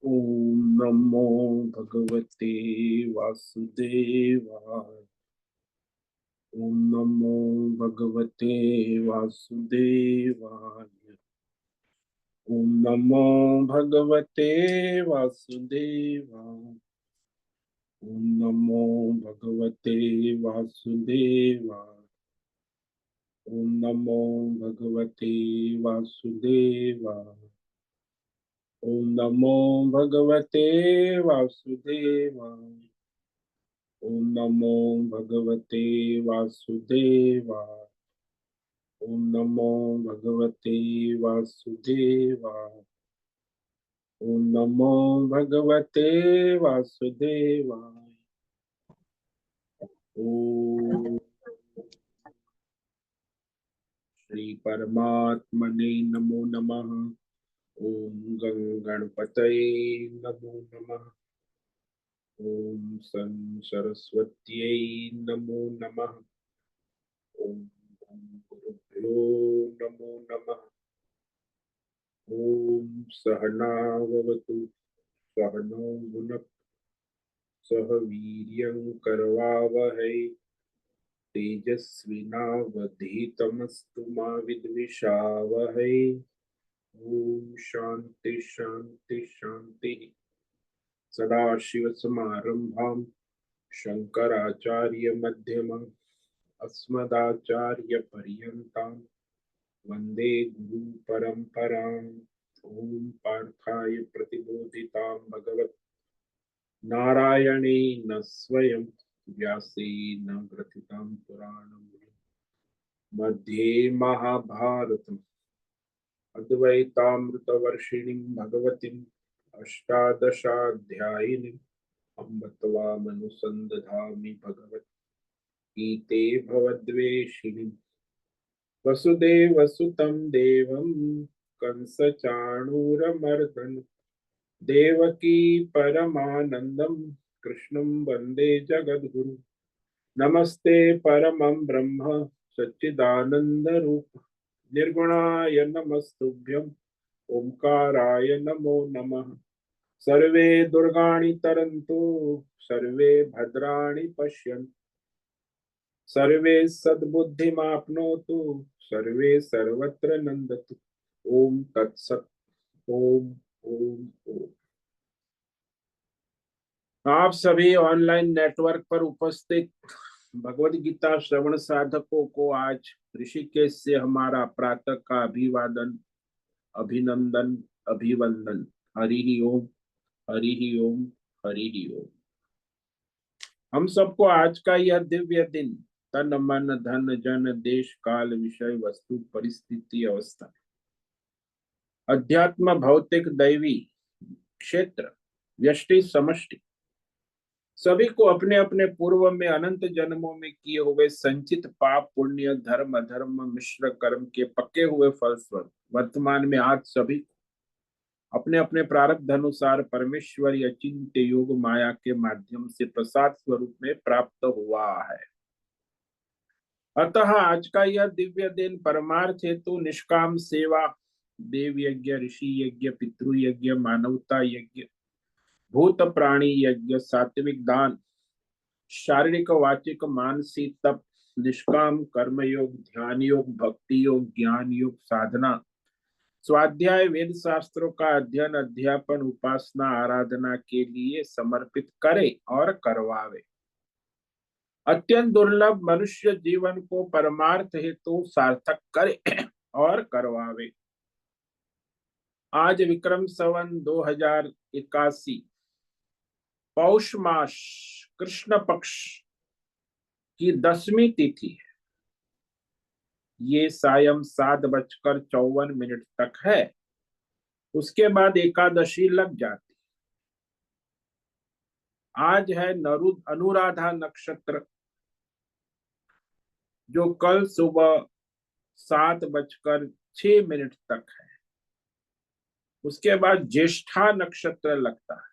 ओम नमो भगवते वासुदेवाय। ओम नमो भगवते वासुदेवाय। ओम नमो भगवते वासुदेवाय। ओम नमो भगवते वासुदेवाय। ओम नमो भगवते वासुदेवाय। ओम नमो भगवते वासुदेवाय। ओम नमो भगवते वासुदेवाय। ओम नमो भगवते वासुदेवाय। ओम नमो भगवते वासुदेवाय। ओम श्री परमात्मने नमो नमः। ओम गणपतये नमो नमः। ओम सन सरस्वत्यै नमो नमः। ओम गुरुभ्यो नमो नमः। ओम सहनाववतु सहनौ भुनक्तु सह वीर्यं करवावहै तेजस्विनावधीतमस्तु मा विद्विषावहै। ओम शांति शांति शांति। सदाशिवसमारंभां शंकराचार्यमध्यमाम् अस्मदाचार्यपर्यन्तां वन्दे गुरुपरम्पराम्। ओम पार्थाय प्रतिबोधितां भगवत् नारायणेन स्वयं व्यासेन ग्रथितं पुराणं मध्ये महाभारतम् अद्वैतामृतवर्षिणीं भगवतीम् अष्टादशाध्यायिनीम् अम्ब त्वामनुसन्दधामि भगवद्गीते भवद्वेषिणीम् वसुदेवसुतं देवं कंसचाणूरमर्दनं देवकी परमानन्दं कृष्णं वन्दे जगद्गुरुं। नमस्ते परमं ब्रह्म सच्चिदानन्दरूप निर्गुणाय नमस्तुभ्यं ओंकाराय नमो नमः। सर्वे दुर्गाणि तरन्तु सर्वे भद्राणि पश्यन्तु सर्वे सद्बुद्धिमाप्नोतु सर्वे सर्वत्र नन्दतु। ओम तत्सत्। ओम ओम ओम। आप सभी ऑनलाइन नेटवर्क पर उपस्थित भगवद गीता श्रवण साधकों को आज ऋषिकेश से हमारा प्रातः का अभिवादन, अभिनंदन, अभिवंदन। हरि ओम, हरि ओम, हरि ओम। हम सबको आज का यह दिव्य दिन तन मन धन जन देश काल विषय वस्तु परिस्थिति अवस्था अध्यात्म भौतिक दैवी क्षेत्र व्यष्टि समष्टि सभी को अपने अपने पूर्व में अनंत जन्मों में किए हुए संचित पाप पुण्य धर्म अधर्म मिश्र कर्म के पक्के हुए फलस्वरूप वर्तमान में आज सभी अपने अपने प्रारब्ध अनुसार परमेश्वर या चिंत्य योग माया के माध्यम से प्रसाद स्वरूप में प्राप्त हुआ है। अतः आज का यह दिव्य दिन परमार्थ हेतु निष्काम सेवा, देव यज्ञ, ऋषि यज्ञ, पितृ यज्ञ, मानवता यज्ञ, भूत प्राणी यज्ञ, सात्विक दान, शारीरिक वाचिक मानसिक तप, निष्काम कर्म योग, ध्यान योग, भक्ति योग, ज्ञान योग, साधना, स्वाध्याय, वेद शास्त्रों का अध्ययन, अध्यापन, उपासना, आराधना के लिए समर्पित करे और करवावे। अत्यंत दुर्लभ मनुष्य जीवन को परमार्थ हेतु सार्थक करे और करवावे। आज विक्रम संवत 2081 पौष मास कृष्ण पक्ष की 10वीं तिथि है। ये सायं 7:54 तक है। उसके बाद एकादशी लग जाती। आज है अनुराधा नक्षत्र जो कल सुबह 7:06 तक है। उसके बाद ज्येष्ठा नक्षत्र लगता है।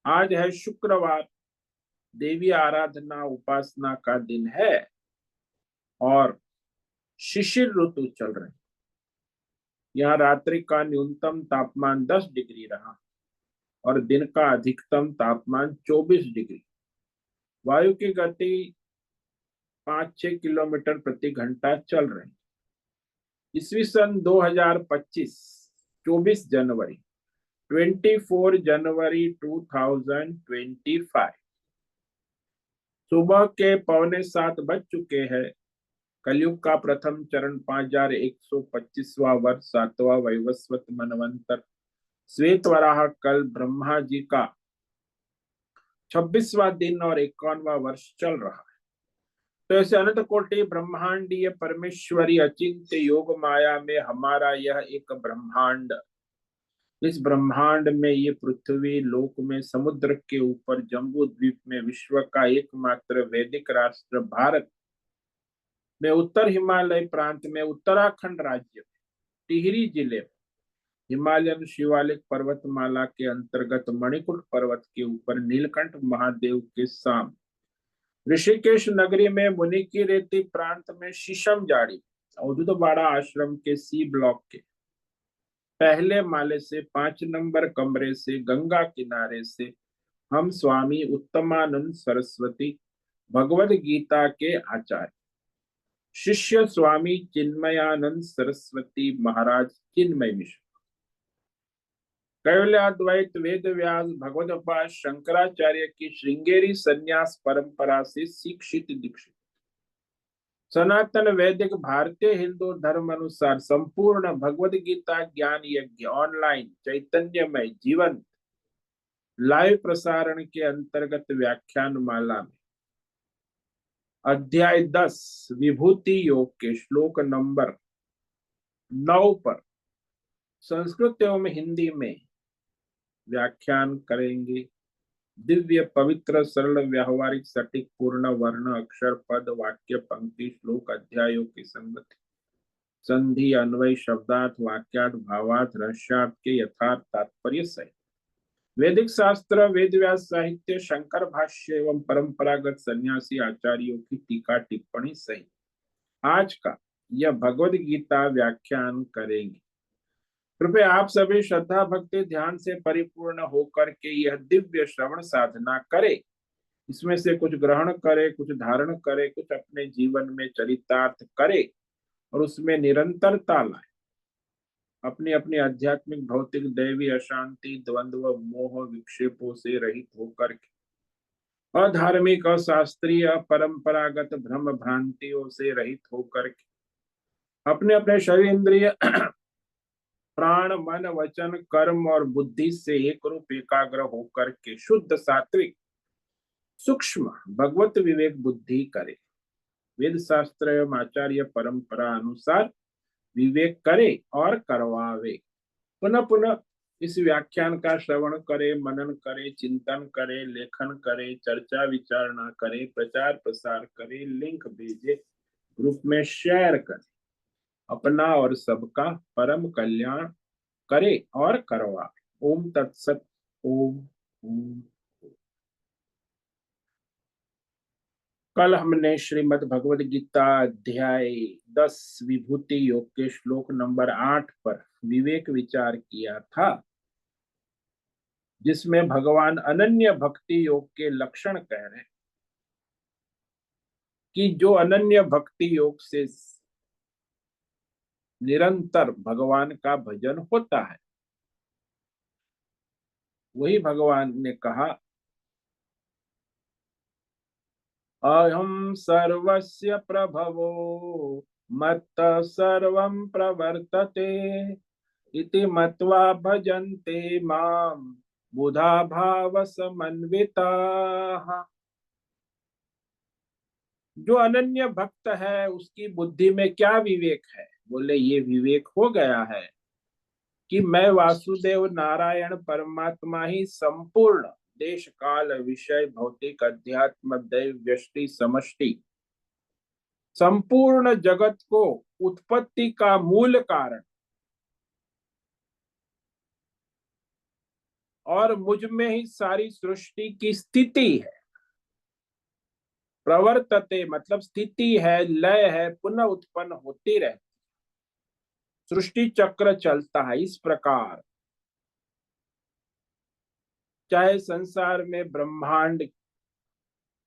आज है शुक्रवार, देवी आराधना उपासना का दिन है और शिशिर ऋतु चल रही। यहाँ रात्रि का न्यूनतम तापमान 10 डिग्री रहा। और दिन का अधिकतम तापमान 24 डिग्री। वायु की गति 5-6 किलोमीटर प्रति घंटा चल रही। ईस्वी सन 2025, 24 जनवरी, 24 जनवरी 2025, सुबह के 6:45 बज चुके हैं। कलयुग का प्रथम चरण 5125वां वर्ष, 7वां वैवस्वत मनवंतर, श्वेत वराह कल ब्रह्मा जी का 26वां दिन और 51वां वर्ष चल रहा है। तो ऐसे अनंत कोटि ब्रह्मांडीय परमेश्वरी अचिंत्य योग माया में हमारा यह एक ब्रह्मांड, इस ब्रह्मांड में ये पृथ्वी लोक में समुद्र के ऊपर जम्बू द्वीप में विश्व का एकमात्र वैदिक राष्ट्र भारत में उत्तर हिमालय प्रांत में उत्तराखंड राज्य में टिहरी जिले में हिमालयन शिवालिक पर्वतमाला के अंतर्गत मणिकूट पर्वत के ऊपर नीलकंठ महादेव के सामने ऋषिकेश नगरी में मुनि की रेती प्रांत में शीशम जाड़ी अवधूतवाड़ा आश्रम के सी ब्लॉक के पहले माले से 5 नंबर कमरे से गंगा किनारे से हम स्वामी उत्तमानंद सरस्वती भगवद गीता के आचार्य शिष्य स्वामी चिन्मयानंद सरस्वती महाराज चिन्मय मिश्र, कैवल्याद्वैत वेद व्यास भगवदपाद शंकराचार्य की श्रृंगेरी संन्यास परंपरा से शिक्षित दीक्षित, सनातन वैदिक भारतीय हिंदू धर्म अनुसार संपूर्ण भगवद गीता ज्ञान यज्ञ ऑनलाइन चैतन्यमय जीवन लाइव प्रसारण के अंतर्गत व्याख्यान माला में अध्याय 10 विभूति योग के श्लोक नंबर 9 पर संस्कृत एवं हिंदी में व्याख्यान करेंगे। दिव्य पवित्र सरल व्यावहारिक सटीक पूर्ण वर्ण अक्षर पद वाक्य पंक्ति श्लोक अध्यायों की संगति संधि अन्वय शब्दार्थ वाक्यार्थ भावार्थ रहस्यार्थ के यथार्थ तात्पर्य सहित वैदिक शास्त्र वेद व्यास साहित्य शंकर भाष्य एवं परंपरागत सन्यासी आचार्यों की टीका टिप्पणी सहित आज का यह भगवद गीता व्याख्यान करेंगे। कृपया आप सभी श्रद्धा भक्ति ध्यान से परिपूर्ण होकर के यह दिव्य श्रवण साधना करें। इसमें से कुछ ग्रहण करे, कुछ धारण करे, कुछ अपने जीवन में चरितार्थ करे और उसमें निरंतरता लाए। अपनी अपनी आध्यात्मिक भौतिक दैवी अशांति द्वंद्व मोह विक्षेपों से रहित होकर के अधार्मिक अशास्त्रीय परंपरागत भ्रम भ्रांतियों से रहित होकर के अपने अपने शरीर इंद्रिय प्राण मन वचन कर्म और बुद्धि से एक रूप एकाग्र होकर के शुद्ध सात्विक सूक्ष्म भगवत विवेक बुद्धि करे। वेद शास्त्र एवं आचार्य परंपरा अनुसार विवेक करे और करवावे। पुनः पुनः इस व्याख्यान का श्रवण करे, मनन करे, चिंतन करे, लेखन करे, चर्चा विचारणा करे, प्रचार प्रसार करे, लिंक भेजे, ग्रुप में शेयर करे, अपना और सबका परम कल्याण करे और करवावे। ओम तत्सत। ओम ओम। कल हमने श्रीमद् भगवद गीता अध्याय 10 विभूति योग के श्लोक नंबर 8 पर विवेक विचार किया था, जिसमें भगवान अनन्य भक्ति योग के लक्षण कह रहे कि जो अनन्य भक्ति योग से निरंतर भगवान का भजन होता है, वही भगवान ने कहा अहम सर्वस्य प्रभवो मत्त सर्वं प्रवर्तते इति मत्वा भजन्ते माम बुधा भाव समन्विताः। जो अनन्य भक्त है उसकी बुद्धि में क्या विवेक है? बोले ये विवेक हो गया है कि मैं वासुदेव नारायण परमात्मा ही संपूर्ण देश काल विषय भौतिक अध्यात्म दैव व्यष्टि समष्टि संपूर्ण जगत को उत्पत्ति का मूल कारण और मुझ में ही सारी सृष्टि की स्थिति है। प्रवर्तते मतलब स्थिति है, लय है, पुनः उत्पन्न होती रहती, सृष्टि चक्र चलता है। इस प्रकार चाहे संसार में ब्रह्मांड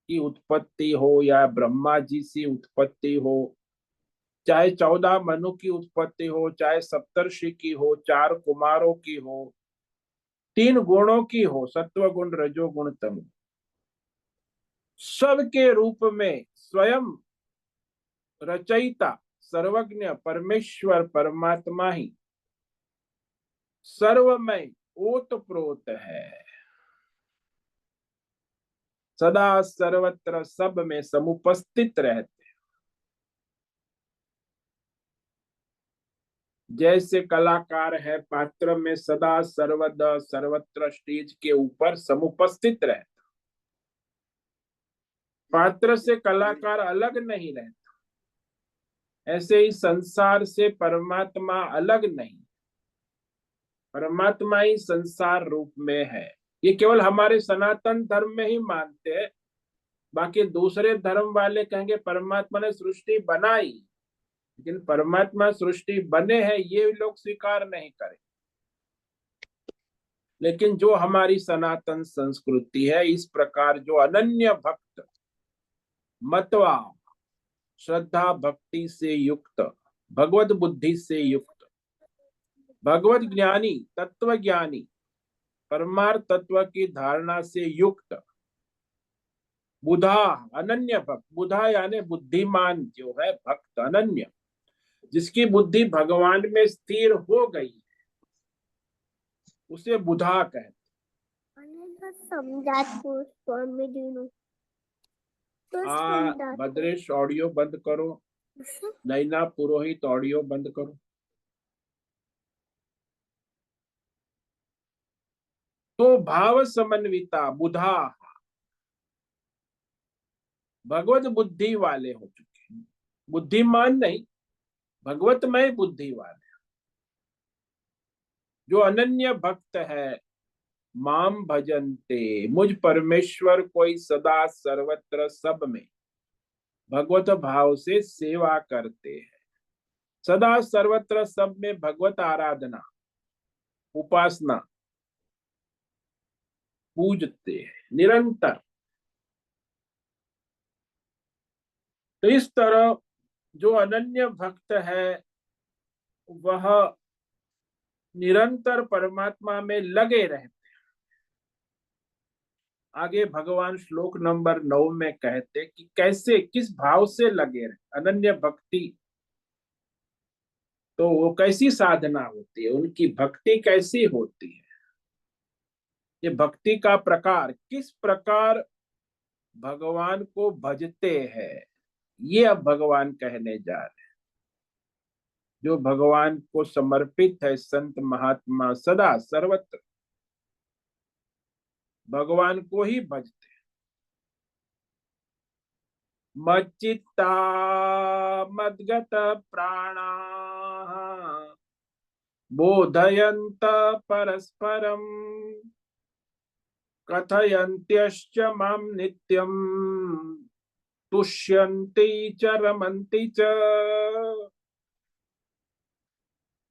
की उत्पत्ति हो या ब्रह्मा जी से उत्पत्ति हो, चाहे 14 मनु की उत्पत्ति हो, चाहे सप्तर्षि की हो, 4 कुमारों की हो, 3 गुणों की हो, सत्व गुण, रजोगुण, तमो, सबके रूप में स्वयं रचयिता सर्वज्ञ परमेश्वर परमात्मा ही सर्वमय ओतप्रोत है, सदा सर्वत्र सब में समुपस्थित रहते। जैसे कलाकार है पात्र में सदा सर्वदा सर्वत्र स्टेज के ऊपर समुपस्थित रहता, पात्र से कलाकार अलग नहीं रहता, ऐसे ही संसार से परमात्मा अलग नहीं, परमात्मा ही संसार रूप में है। ये केवल हमारे सनातन धर्म में ही मानते हैं, बाकी दूसरे धर्म वाले कहेंगे परमात्मा ने सृष्टि बनाई, लेकिन परमात्मा सृष्टि बने हैं ये लोग स्वीकार नहीं करें। लेकिन जो हमारी सनातन संस्कृति है, इस प्रकार जो अनन्य भक्त मतवा श्रद्धा भक्ति से युक्त, भगवत बुद्धि से युक्त, भगवत ज्ञानी तत्व ज्ञानी, परमार्थ तत्व की धारणा से युक्त बुधा, अनन्य भक्त, बुधा यानी बुद्धिमान जो है भक्त अनन्य, जिसकी बुद्धि भगवान में स्थिर हो गई उसे बुधा कहते। भद्रेश ऑडियो बंद करो, नैना पुरोहित ऑडियो बंद करो। तो भाव समन्विता बुधा भगवत बुद्धि वाले हो चुके, बुद्धिमान नहीं, भगवतमय बुद्धि वाले, जो अनन्य भक्त है। माम भजन्ते, मुझ परमेश्वर कोई सदा सर्वत्र सब में भगवत भाव से सेवा करते हैं, सदा सर्वत्र सब में भगवत आराधना उपासना पूजते हैं निरंतर। तो इस तरह जो अनन्य भक्त है वह निरंतर परमात्मा में लगे रहते। आगे भगवान श्लोक नंबर 9 में कहते कि कैसे किस भाव से लगे रहे। अनन्य भक्ति तो वो कैसी साधना होती है, उनकी भक्ति कैसी होती है, ये भक्ति का प्रकार किस प्रकार भगवान को भजते हैं, ये अब भगवान कहने जा रहे हैं। जो भगवान को समर्पित है संत महात्मा सदा सर्वत्र भगवान को ही भजते। मच्चित्ता मद्गत प्राणा बोधयन्त परस्परम् कथयन्त्यश्च मां नित्यम् तुष्यन्ति च रमन्ति च।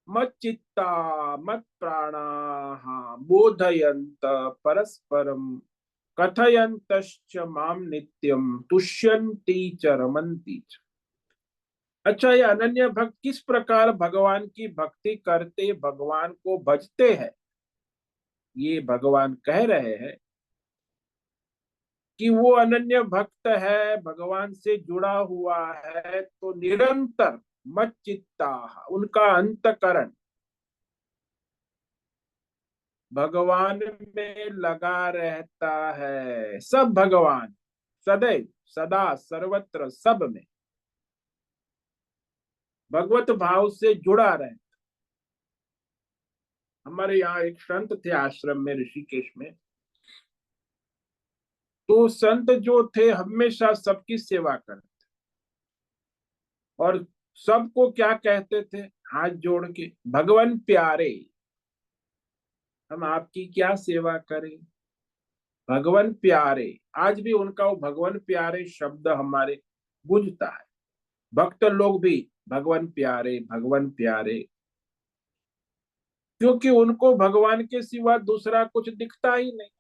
मच्चित्ता मत्प्राणाः बोधयन्त परस्परम् कथयन्तश्च मां नित्यं तुष्यन्ति च रमन्ति च। अच्छा, ये अनन्य भक्त किस प्रकार भगवान की भक्ति करते, भगवान को भजते हैं, ये भगवान कह रहे हैं कि वो अनन्य भक्त है, भगवान से जुड़ा हुआ है, तो निरंतर मच्चित्ता, उनका अंतकरण भगवान में लगा रहता है। सब भगवान सदैव सदा सर्वत्र सब में भगवत भाव से जुड़ा रहे। हमारे यहाँ एक संत थे आश्रम में ऋषिकेश में, तो संत जो थे हमेशा सबकी सेवा करते और सबको क्या कहते थे हाथ जोड़ के, भगवान प्यारे, हम आपकी क्या सेवा करें, भगवान प्यारे। आज भी उनका वो भगवान प्यारे शब्द हमारे गूंजता है। भक्त लोग भी भगवान प्यारे भगवान प्यारे, क्योंकि उनको भगवान के सिवा दूसरा कुछ दिखता ही नहीं।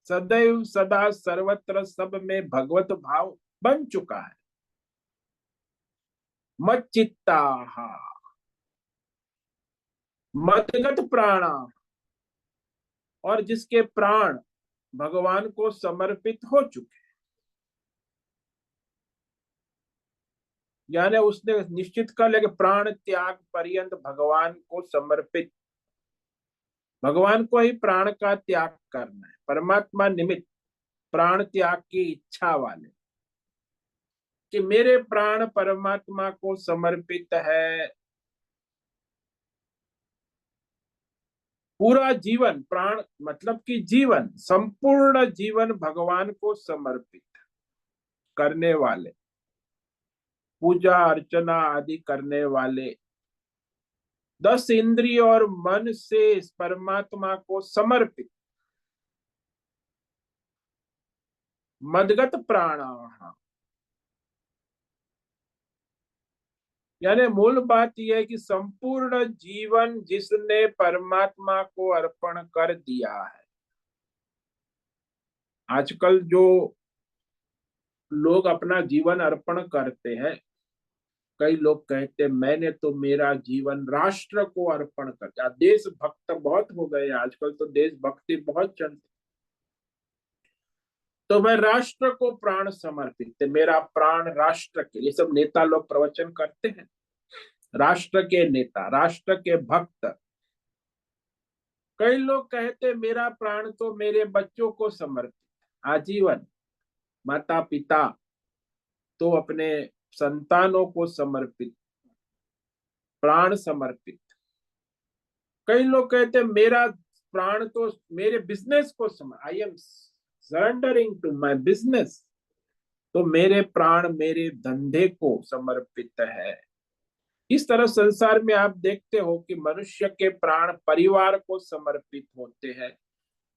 सदैव सदा सर्वत्र सब में भगवत भाव बन चुका है। मच्चित्ता, मदगत प्राणा, और जिसके प्राण भगवान को समर्पित हो चुके, यानी उसने निश्चित कर लिया कि प्राण त्याग पर्यंत भगवान को समर्पित, भगवान को ही प्राण का त्याग करना है। परमात्मा निमित्त प्राण त्याग की इच्छा वाले, कि मेरे प्राण परमात्मा को समर्पित है, पूरा जीवन, प्राण मतलब कि जीवन, संपूर्ण जीवन भगवान को समर्पित करने वाले, पूजा अर्चना आदि करने वाले, 10 इंद्रिय और मन से इस परमात्मा को समर्पित, मदगत प्राणा, यानी मूल बात यह है कि संपूर्ण जीवन जिसने परमात्मा को अर्पण कर दिया है। आजकल जो लोग अपना जीवन अर्पण करते हैं, कई लोग कहते हैं मैंने तो मेरा जीवन राष्ट्र को अर्पण कर दिया। देशभक्त बहुत हो गए आजकल, तो देशभक्ति बहुत चलती, तो मैं राष्ट्र को प्राण समर्पित है, मेरा प्राण राष्ट्र के लिए। सब नेता लोग प्रवचन करते हैं, राष्ट्र के नेता, राष्ट्र के भक्त। कई लोग कहते मेरा प्राण तो मेरे बच्चों को समर्पित, आजीवन माता पिता तो अपने संतानों को समर्पित, प्राण समर्पित। कई लोग कहते मेरा प्राण तो मेरे बिजनेस को समर्पित, I am surrendering to my business, तो मेरे प्राण मेरे धंधे को समर्पित है। इस तरह संसार में आप देखते हो कि मनुष्य के प्राण परिवार को समर्पित होते हैं,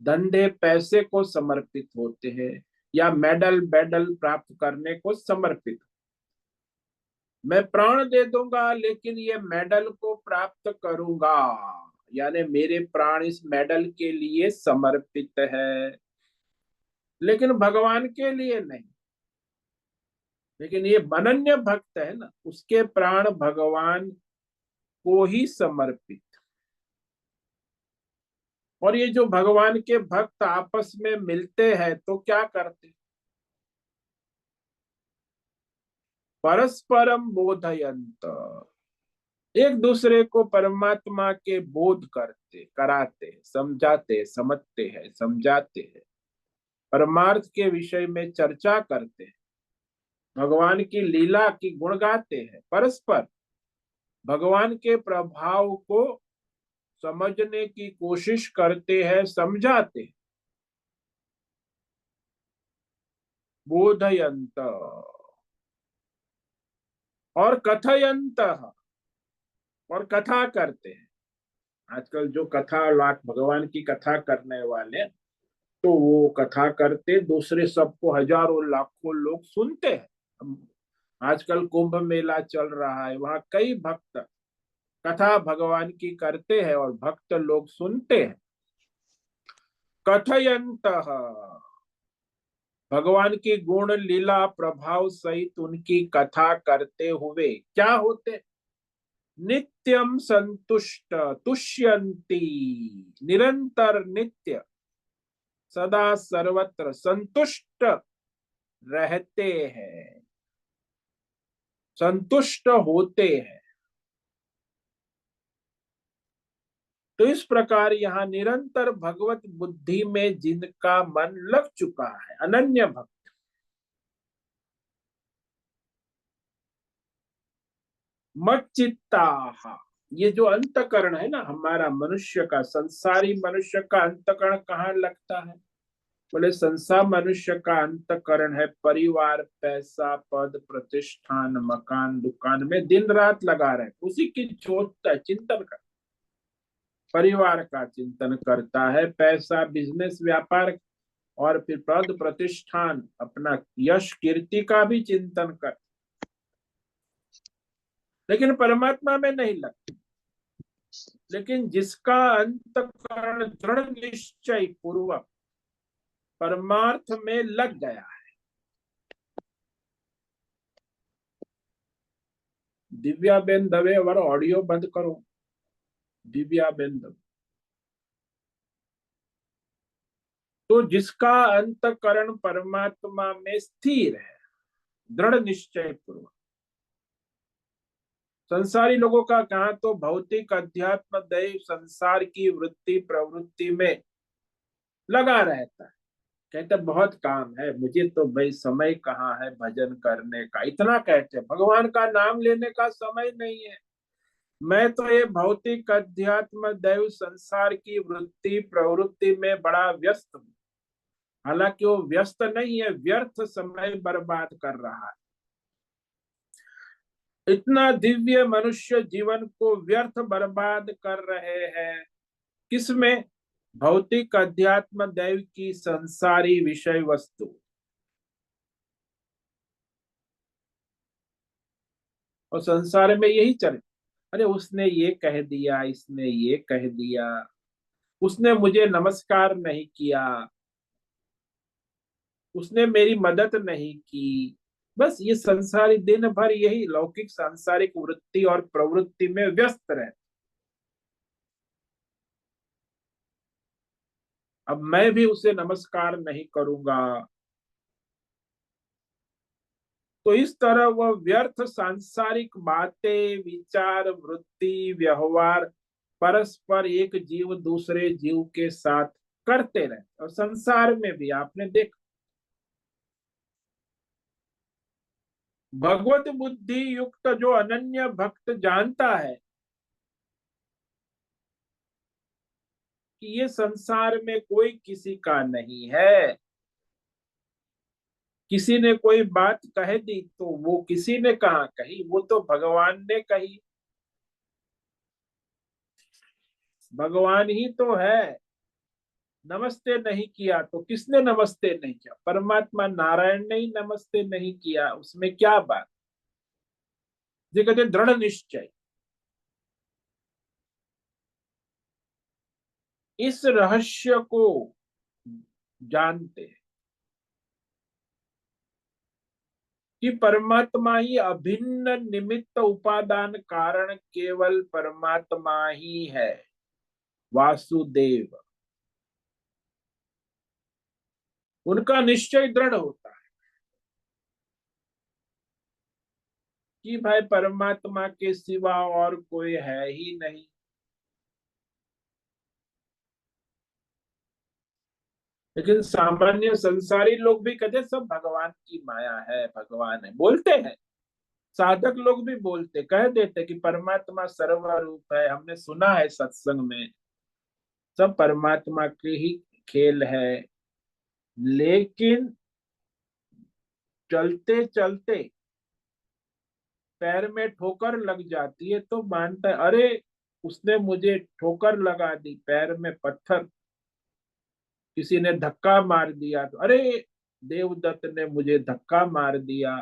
धंधे पैसे को समर्पित होते हैं, या मेडल बेडल प्राप्त करने को समर्पित। मैं प्राण दे दूंगा लेकिन ये मेडल को प्राप्त करूंगा, यानी मेरे प्राण इस मेडल के लिए समर्पित है, लेकिन भगवान के लिए नहीं। लेकिन ये अनन्य भक्त है ना, उसके प्राण भगवान को ही समर्पित। और ये जो भगवान के भक्त आपस में मिलते हैं तो क्या करते, परस्परम बोधयंत, एक दूसरे को परमात्मा के बोध करते, कराते, समझाते, समझते हैं, समझाते हैं, परमार्थ के विषय में चर्चा करते हैं, भगवान की लीला की गुण गाते हैं, परस्पर भगवान के प्रभाव को समझने की कोशिश करते हैं, समझाते हैं। बोधयंत और कथयंत, और कथा करते हैं। आजकल जो कथा लाख भगवान की कथा करने वाले, तो वो कथा करते, दूसरे सबको हजारों लाखों लोग सुनते हैं। आजकल कुंभ मेला चल रहा है, वहां कई भक्त कथा भगवान की करते हैं और भक्त लोग सुनते हैं। कथयंत, भगवान की गुण लीला प्रभाव सहित उनकी कथा करते हुए क्या होते, नित्यम संतुष्ट, तुष्यंती, निरंतर नित्य सदा सर्वत्र संतुष्ट रहते हैं, संतुष्ट होते हैं। तो इस प्रकार यहाँ निरंतर भगवत बुद्धि में जिनका मन लग चुका है, अनन्य भक्त, मच्चित्ता, ये जो अंतकरण है ना हमारा मनुष्य का, संसारी मनुष्य का अंतकरण कहाँ लगता है, बोले संसार मनुष्य का अंतकरण है परिवार, पैसा, पद, प्रतिष्ठान, मकान, दुकान में दिन रात लगा रहे, उसी की सोचता है, चिंतन कर, परिवार का चिंतन करता है, पैसा, बिजनेस, व्यापार, और फिर पद प्रतिष्ठान, अपना यश कीर्ति का भी चिंतन कर, लेकिन परमात्मा में नहीं लगता। लेकिन जिसका अंतकरण दृढ़ निश्चय पूर्वक परमार्थ में लग गया है। दिव्याबेन दवे और ऑडियो बंद करो। दिव्याबेन दवे, तो जिसका अंतकरण परमात्मा में स्थिर है, दृढ़ निश्चय पूर्वक। संसारी लोगों का कहा तो भौतिक अध्यात्म दैव संसार की वृत्ति प्रवृत्ति में लगा रहता है। कहते बहुत काम है मुझे, तो भाई समय कहाँ है भजन करने का, इतना कहते हैं भगवान का नाम लेने का समय नहीं है। मैं तो ये भौतिक अध्यात्म दैव संसार की वृत्ति प्रवृत्ति में बड़ा व्यस्त हूँ। हालांकि वो व्यस्त नहीं है, व्यर्थ समय बर्बाद कर रहा है। इतना दिव्य मनुष्य जीवन को व्यर्थ बर्बाद कर रहे हैं। किसमें? भौतिक अध्यात्म दैव की संसारी विषय वस्तु। और संसार में यही चल, अरे उसने ये कह दिया, इसने ये कह दिया, उसने मुझे नमस्कार नहीं किया, उसने मेरी मदद नहीं की। बस ये संसारी दिन भर यही लौकिक सांसारिक वृत्ति और प्रवृत्ति में व्यस्त रहे। अब मैं भी उसे नमस्कार नहीं करूंगा। तो इस तरह वह व्यर्थ सांसारिक बातें, विचार, वृत्ति, व्यवहार परस्पर एक जीव दूसरे जीव के साथ करते रहे। और संसार में भी आपने देखा, भगवत बुद्धि युक्त जो अनन्य भक्त जानता है कि ये संसार में कोई किसी का नहीं है। किसी ने कोई बात कह दी तो वो किसी ने कहा कही, वो तो भगवान ने कही। भगवान ही तो है। नमस्ते नहीं किया तो किसने नमस्ते नहीं किया? परमात्मा नारायण ने ही नमस्ते नहीं किया, उसमें क्या बात? ये कहते दृढ़ निश्चय। इस रहस्य को जानते हैं कि परमात्मा ही अभिन्न निमित्त उपादान कारण केवल परमात्मा ही है, वासुदेव। उनका निश्चय दृढ़ होता है कि भाई परमात्मा के सिवा और कोई है ही नहीं। लेकिन सामान्य संसारी लोग भी कहते सब भगवान की माया है, भगवान है, बोलते हैं। साधक लोग भी बोलते, कह देते कि परमात्मा सर्वरूप है, हमने सुना है सत्संग में, सब परमात्मा के ही खेल है। लेकिन चलते चलते पैर में ठोकर लग जाती है तो मानता है, अरे उसने मुझे ठोकर लगा दी, पैर में पत्थर, किसी ने धक्का मार दिया तो अरे देवदत्त ने मुझे धक्का मार दिया।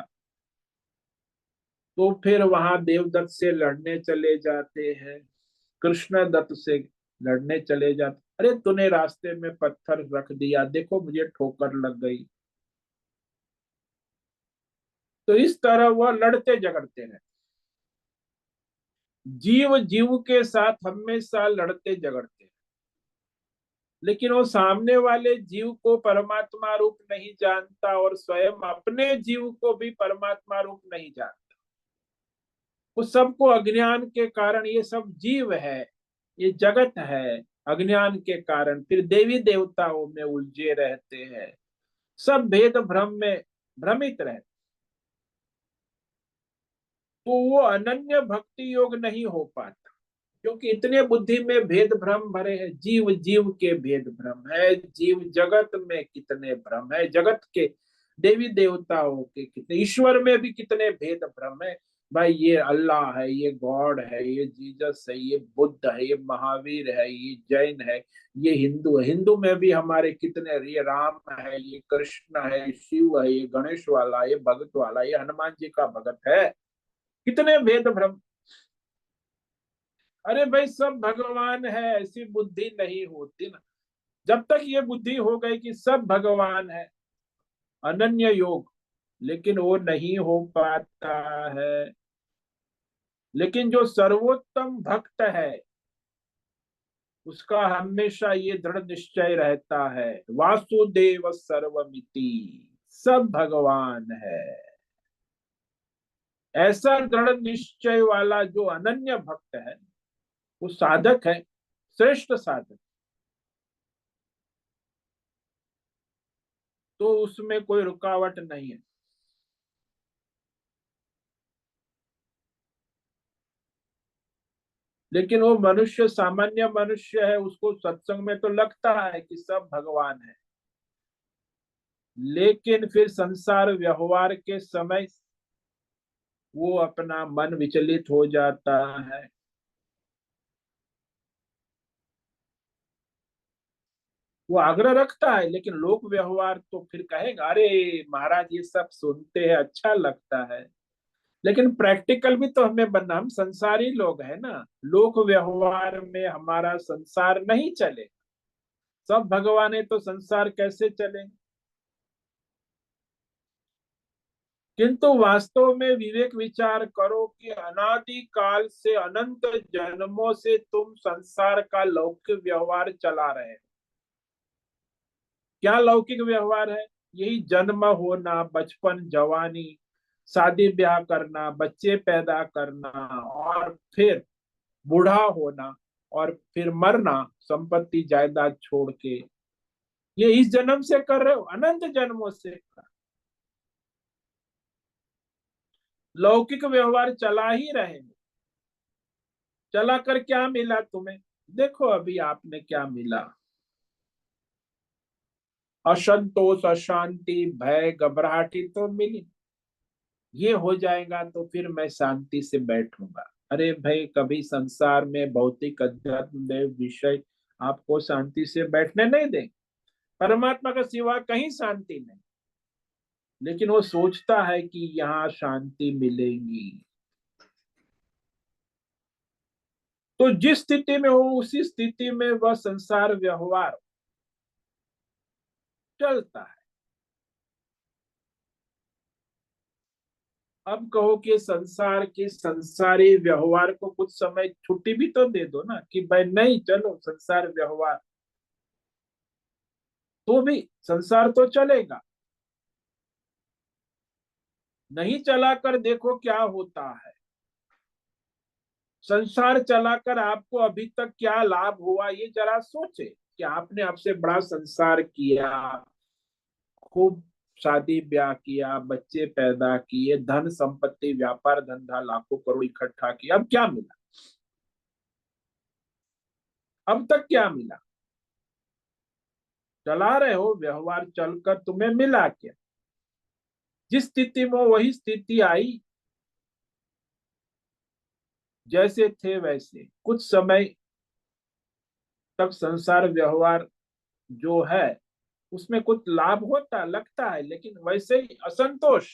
तो फिर वहां देवदत्त से लड़ने चले जाते हैं, कृष्ण दत्त से लड़ने चले जाते, अरे तूने रास्ते में पत्थर रख दिया, देखो मुझे ठोकर लग गई। तो इस तरह वह लड़ते झगड़ते रहे। जीव जीव के साथ हमेशा लड़ते झगड़ते रहे। लेकिन वो सामने वाले जीव को परमात्मा रूप नहीं जानता और स्वयं अपने जीव को भी परमात्मा रूप नहीं जानता। उस सबको अज्ञान के कारण, ये सब जीव है, ये जगत है, अज्ञान के कारण फिर देवी देवताओं में उलझे रहते हैं, सब भेद भ्रम में भ्रमित रहते। तो वो अनन्य भक्ति योग नहीं हो पाता, क्योंकि इतने बुद्धि में भेद भ्रम भरे हैं। जीव जीव के भेद भ्रम है, जीव जगत में कितने भ्रम है, जगत के देवी देवताओं के कितने, ईश्वर में भी कितने भेद भ्रम है। भाई ये अल्लाह है, ये गॉड है, ये जीसस है, ये बुद्ध है, ये महावीर है, ये जैन है, ये हिंदू है। हिंदू में भी हमारे कितने, ये राम है, ये कृष्ण है, शिव है, ये गणेश वाला, ये भगत वाला, ये हनुमान जी का भगत है। कितने भेद भ्रम। अरे भाई सब भगवान है, ऐसी बुद्धि नहीं होती ना। जब तक ये बुद्धि हो गई कि सब भगवान है, अनन्य योग, लेकिन वो नहीं हो पाता है। लेकिन जो सर्वोत्तम भक्त है उसका हमेशा ये दृढ़ निश्चय रहता है, वासुदेव सर्वमिति, सब भगवान है। ऐसा दृढ़ निश्चय वाला जो अनन्य भक्त है वो साधक है, श्रेष्ठ साधक। तो उसमें कोई रुकावट नहीं है। लेकिन वो मनुष्य, सामान्य मनुष्य है, उसको सत्संग में तो लगता है कि सब भगवान है, लेकिन फिर संसार व्यवहार के समय वो अपना मन विचलित हो जाता है। वो आग्रह रखता है, लेकिन लोक व्यवहार तो फिर कहेगा अरे महाराज ये सब सुनते हैं, अच्छा लगता है, लेकिन प्रैक्टिकल भी तो हमें बनना, हम संसारी लोग हैं ना। लोक व्यवहार में हमारा संसार नहीं चले, सब भगवान है तो संसार कैसे चले। किंतु वास्तव में विवेक विचार करो कि अनादि काल से, अनंत जन्मों से तुम संसार का लौकिक व्यवहार चला रहे हो। क्या लौकिक व्यवहार है? यही जन्म होना, बचपन, जवानी, शादी ब्याह करना, बच्चे पैदा करना, और फिर बूढ़ा होना, और फिर मरना, संपत्ति जायदाद छोड़ के। ये इस जन्म से कर रहे हो, अनंत जन्मों से लौकिक व्यवहार चला ही रहे हो। चला कर क्या मिला तुम्हें? देखो अभी आपने क्या मिला। असंतोष, अशांति, भय, घबराहटी तो मिली। ये हो जाएगा तो फिर मैं शांति से बैठूंगा। अरे भाई, कभी संसार में भौतिक अध्यात्म देव विषय आपको शांति से बैठने नहीं देंगे। परमात्मा का सिवा कहीं शांति नहीं। लेकिन वो सोचता है कि यहाँ शांति मिलेगी। तो जिस स्थिति में हो उसी स्थिति में वह संसार व्यवहार चलता है। अब कहो कि संसार के संसारी व्यवहार को कुछ समय छुट्टी भी तो दे दो ना, कि भाई नहीं चलो संसार व्यवहार, तो भी संसार तो चलेगा। नहीं चलाकर देखो क्या होता है। संसार चलाकर आपको अभी तक क्या लाभ हुआ, ये जरा सोचे कि आपने आपसे बड़ा संसार किया, खूब शादी ब्याह किया, बच्चे पैदा किए, धन संपत्ति, व्यापार धंधा, लाखों करोड़ इकट्ठा किया, अब क्या मिला? अब तक क्या मिला? चला रहे हो व्यवहार, चलकर तुम्हें मिला क्या? जिस स्थिति में वही स्थिति आई, जैसे थे वैसे। कुछ समय तक संसार व्यवहार जो है उसमें कुछ लाभ होता लगता है, लेकिन वैसे ही असंतोष।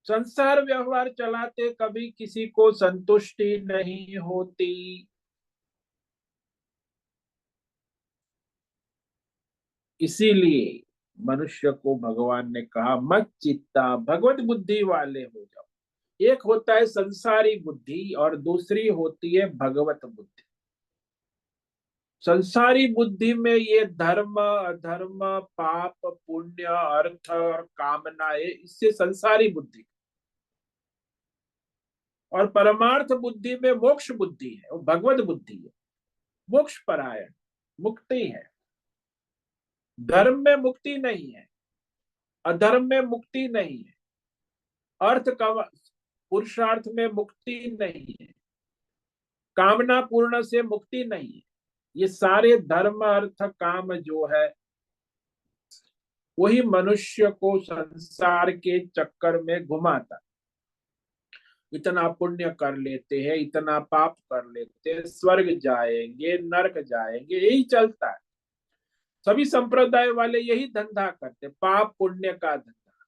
संसार व्यवहार चलाते कभी किसी को संतुष्टि नहीं होती। इसीलिए मनुष्य को भगवान ने कहा मत चित्ता, भगवत बुद्धि वाले हो जाओ। एक होता है संसारी बुद्धि और दूसरी होती है भगवत बुद्धि। संसारी बुद्धि में ये धर्म, अधर्म, पाप, पुण्य, अर्थ और कामनाएं, इससे संसारी बुद्धि। और परमार्थ बुद्धि में मोक्ष बुद्धि है, वो भगवत बुद्धि है, मोक्ष परायण, मुक्ति है। धर्म में मुक्ति नहीं है, अधर्म में मुक्ति नहीं है, अर्थ का पुरुषार्थ में मुक्ति नहीं है, कामना पूर्ण से मुक्ति नहीं है। ये सारे धर्म, अर्थ, काम जो है वही मनुष्य को संसार के चक्कर में घुमाता। इतना पुण्य कर लेते हैं, इतना पाप कर लेते हैं, स्वर्ग जाएंगे, नरक जाएंगे, यही चलता है। सभी संप्रदाय वाले यही धंधा करते, पाप पुण्य का धंधा,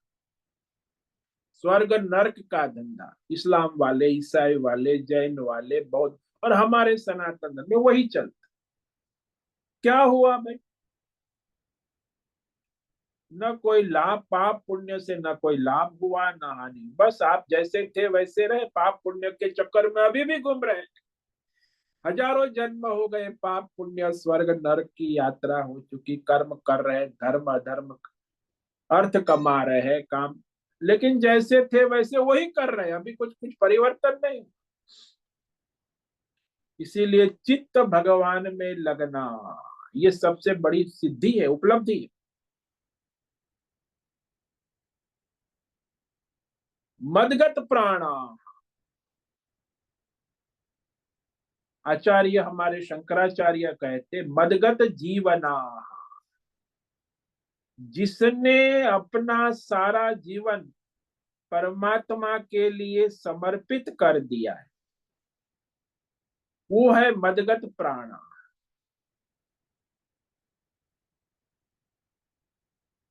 स्वर्ग नरक का धंधा। इस्लाम वाले, ईसाई वाले, जैन वाले, बौद्ध, और हमारे सनातन धर्म में वही चलता। क्या हुआ भाई? न कोई लाभ, पाप पुण्य से न कोई लाभ हुआ न हानि, बस आप जैसे थे वैसे रहे, पाप पुण्य के चक्कर में अभी भी घूम रहे हैं। हजारों जन्म हो गए, पाप पुण्य स्वर्ग नरक की यात्रा हो चुकी, कर्म कर रहे, धर्म अधर्म, अर्थ कमा रहे हैं, काम, लेकिन जैसे थे वैसे वही कर रहे हैं, अभी कुछ कुछ परिवर्तन नहीं। इसीलिए चित्त भगवान में लगना, ये सबसे बड़ी सिद्धि है, उपलब्धि है। मदगत प्राणा, आचार्य हमारे शंकराचार्य कहते मदगत जीवना, जिसने अपना सारा जीवन परमात्मा के लिए समर्पित कर दिया है, वो है मदगत प्राणा।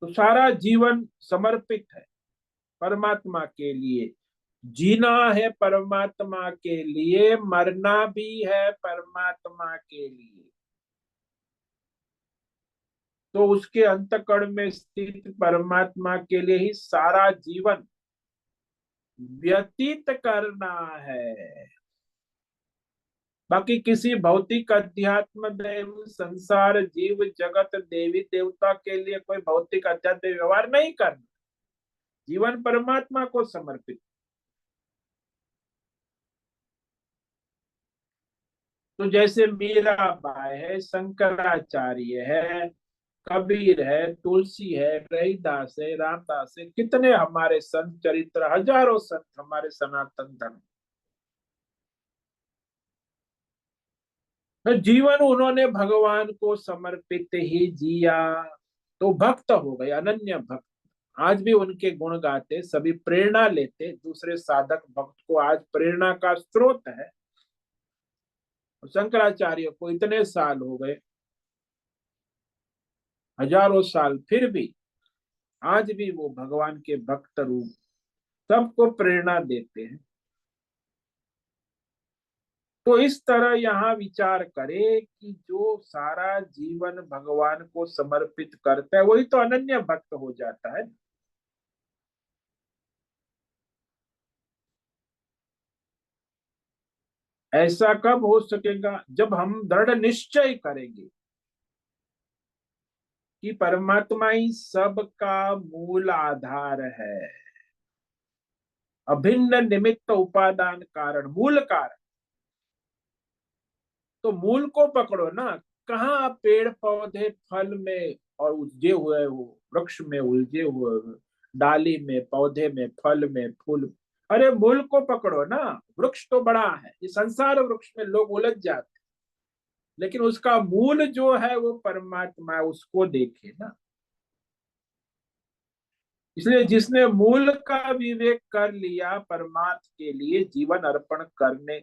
तो सारा जीवन समर्पित है परमात्मा के लिए, जीना है परमात्मा के लिए, मरना भी है परमात्मा के लिए। तो उसके अंतःकरण में स्थित परमात्मा के लिए ही सारा जीवन व्यतीत करना है। बाकी किसी भौतिक अध्यात्म देव संसार जीव जगत देवी देवता के लिए कोई भौतिक अध्यात्म व्यवहार नहीं करना, जीवन परमात्मा को समर्पित। तो जैसे मीराबाई है, शंकराचार्य है, कबीर है, तुलसी है, रहीदास है, रामदास है, कितने हमारे संत चरित्र, हजारों संत हमारे सनातन धर्म, तो जीवन उन्होंने भगवान को समर्पित ही जिया, तो भक्त हो गए, अनन्य भक्त। आज भी उनके गुण गाते, सभी प्रेरणा लेते, दूसरे साधक भक्त को आज प्रेरणा का स्रोत है। शंकराचार्य को इतने साल हो गए, हजारों साल, फिर भी आज भी वो भगवान के भक्त रूप सबको प्रेरणा देते हैं। तो इस तरह यहाँ विचार करे कि जो सारा जीवन भगवान को समर्पित करता है वही तो अनन्य भक्त हो जाता है। ऐसा कब हो सकेगा? जब हम दृढ़ निश्चय करेंगे कि परमात्मा ही सबका मूल आधार है, अभिन्न निमित्त उपादान कारण, मूल कारण। तो मूल को पकड़ो ना, कहाँ पेड़ पौधे फल में और उलझे हुए हो, वृक्ष में उलझे हुए हो, डाली में, पौधे में, फल में, फूल, अरे मूल को पकड़ो ना। वृक्ष तो बड़ा है, ये संसार वृक्ष में लोग उलझ जाते, लेकिन उसका मूल जो है वो परमात्मा है, उसको देखे ना। इसलिए जिसने मूल का विवेक कर लिया, परमात्मा के लिए जीवन अर्पण करने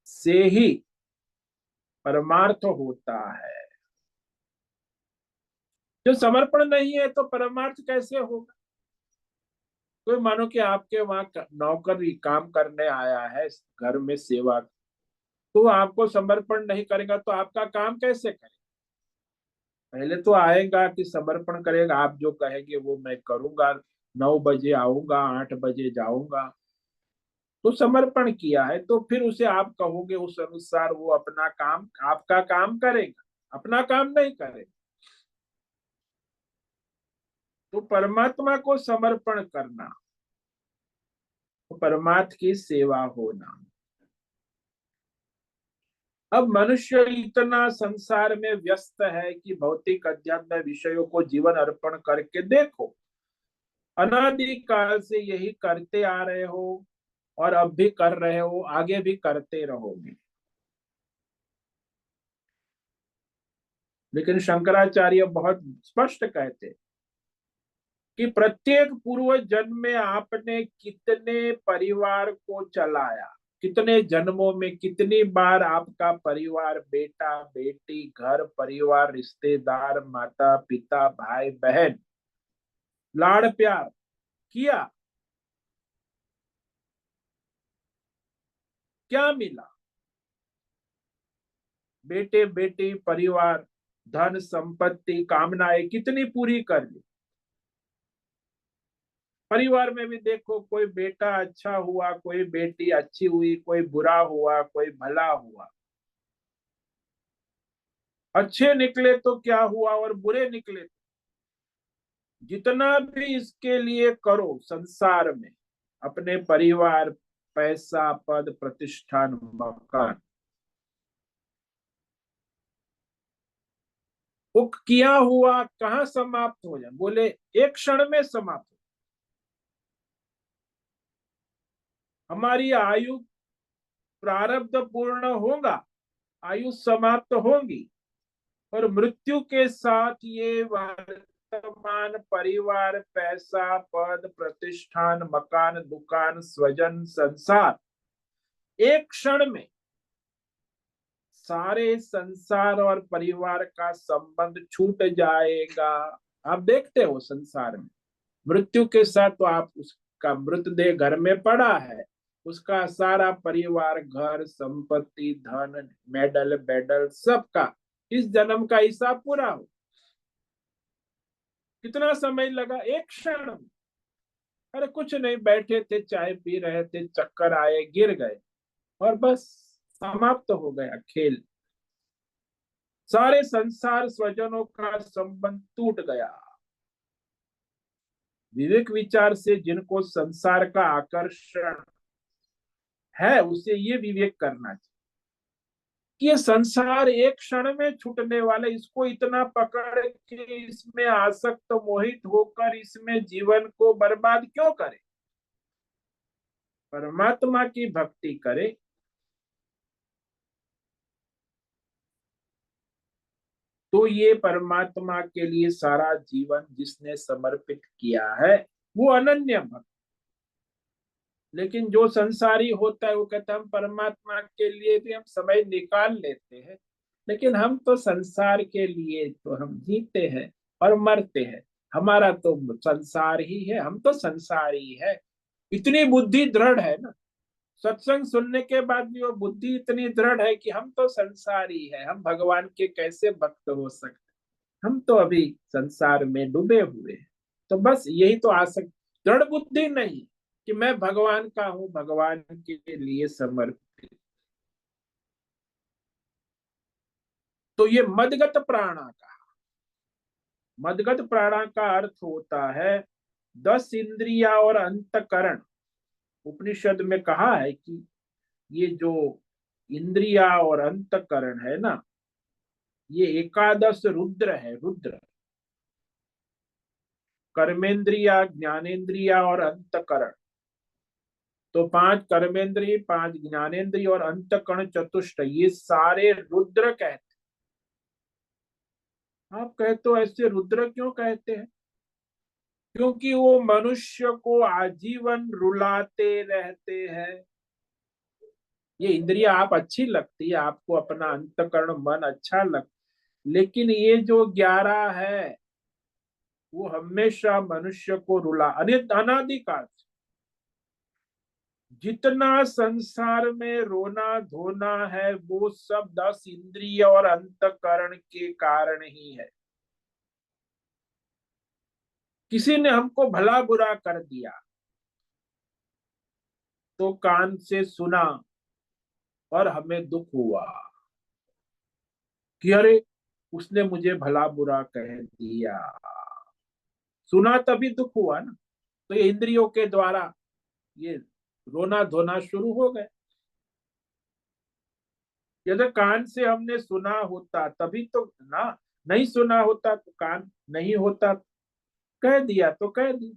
से ही परमार्थ होता है। जो समर्पण नहीं है तो परमार्थ कैसे होगा? कोई मानो कि आपके वहां नौकर काम करने आया है घर में सेवा, तो आपको समर्पण नहीं करेगा तो आपका काम कैसे करेगा? पहले तो आएगा कि समर्पण करेगा, आप जो कहेंगे वो मैं करूंगा, 9 बजे आऊंगा, 8 बजे जाऊंगा, तो समर्पण किया है, तो फिर उसे आप कहोगे उस अनुसार वो अपना काम, आपका काम करेगा, अपना काम नहीं करेगा। तो परमात्मा को समर्पण करना, तो परमात्मा की सेवा होना। अब मनुष्य इतना संसार में व्यस्त है कि भौतिक अध्यात्म विषयों को जीवन अर्पण करके देखो, अनादि काल से यही करते आ रहे हो, और अब भी कर रहे हो, आगे भी करते रहोगे। लेकिन शंकराचार्य बहुत स्पष्ट कहते कि प्रत्येक पूर्व जन्म में आपने कितने परिवार को चलाया, कितने जन्मों में कितनी बार आपका परिवार, बेटा बेटी, घर परिवार, रिश्तेदार, माता पिता, भाई बहन, लाड़ प्यार किया, क्या मिला? बेटे बेटी परिवार, धन संपत्ति कामनाएं कितनी पूरी कर ली। परिवार में भी देखो, कोई बेटा अच्छा हुआ, कोई बेटी अच्छी हुई, कोई बुरा हुआ, कोई भला हुआ। अच्छे निकले तो क्या हुआ, और बुरे निकले, जितना भी इसके लिए करो संसार में, अपने परिवार, पैसा, पद, प्रतिष्ठान, मकान, वो किया हुआ कहाँ समाप्त हो जाए, बोले एक क्षण में समाप्त हो। हमारी आयु प्रारब्ध पूर्ण होगा, आयु समाप्त होगी, और मृत्यु के साथ ये वर्तमान परिवार, पैसा, पद, प्रतिष्ठान, मकान, दुकान, स्वजन, संसार, एक क्षण में सारे संसार और परिवार का संबंध छूट जाएगा। आप देखते हो संसार में मृत्यु के साथ तो आप उसका मृतदेह घर में पड़ा है, उसका सारा परिवार, घर, संपत्ति, धन, मेडल बेडल, सबका इस जन्म का हिसाब पूरा हो। कितना समय लगा, एक क्षण में। अरे कुछ नहीं, बैठे थे, चाय पी रहे थे, चक्कर आए, गिर गए, और बस समाप्त हो गया खेल। सारे संसार स्वजनों का संबंध टूट गया। विवेक विचार से जिनको संसार का आकर्षण है, उसे ये विवेक करना चाहिए कि ये संसार एक क्षण में छूटने वाला, इसको इतना पकड़ के इसमें आसक्त मोहित होकर इसमें जीवन को बर्बाद क्यों करे। परमात्मा की भक्ति करे, तो ये परमात्मा के लिए सारा जीवन जिसने समर्पित किया है, वो अनन्य भक्त। लेकिन जो संसारी होता है वो कहता है हम परमात्मा के लिए भी हम समय निकाल लेते हैं, लेकिन हम तो संसार के लिए तो हम जीते हैं और मरते हैं, हमारा तो संसार ही है, हम तो संसारी है। इतनी बुद्धि दृढ़ है ना, सत्संग सुनने के बाद भी वो बुद्धि इतनी दृढ़ है कि हम तो संसारी है, हम भगवान के कैसे भक्त हो सकते, हम तो अभी संसार में डूबे हुए हैं। तो बस यही तो आसक्त, दृढ़ बुद्धि नहीं कि मैं भगवान का हूं, भगवान के लिए समर्पित। तो ये मदगत प्राणा का, मदगत प्राणा का अर्थ होता है 10 इंद्रिया और अंतकरण। उपनिषद में कहा है कि ये जो इंद्रिया और अंतकरण है ना, ये एकादश रुद्र है, रुद्र। कर्मेंद्रिया, ज्ञानेन्द्रिया और अंतकरण, तो 5 कर्मेंद्रिय, 5 ज्ञानेन्द्रिय और अंतकरण चतुष्ट, ये सारे रुद्र कहते हैं। आप कहते हो ऐसे रुद्र क्यों कहते हैं? क्योंकि वो मनुष्य को आजीवन रुलाते रहते हैं। ये इंद्रिया आप अच्छी लगती है, आपको अपना अंतकरण मन अच्छा लगता, लेकिन ये जो 11 है वो हमेशा मनुष्य को रुला, अनादिकाल से। जितना संसार में रोना धोना है वो सब 10 इंद्रिय और अंतकरण के कारण ही है। किसी ने हमको भला बुरा कर दिया तो कान से सुना और हमें दुख हुआ कि अरे उसने मुझे भला बुरा कह दिया, सुना तभी दुख हुआ ना। तो ये इंद्रियों के द्वारा ये रोना धोना शुरू हो गए। यदि कान से हमने सुना होता तभी तो ना, नहीं सुना होता तो कान नहीं होता, कह दिया तो कह दिया।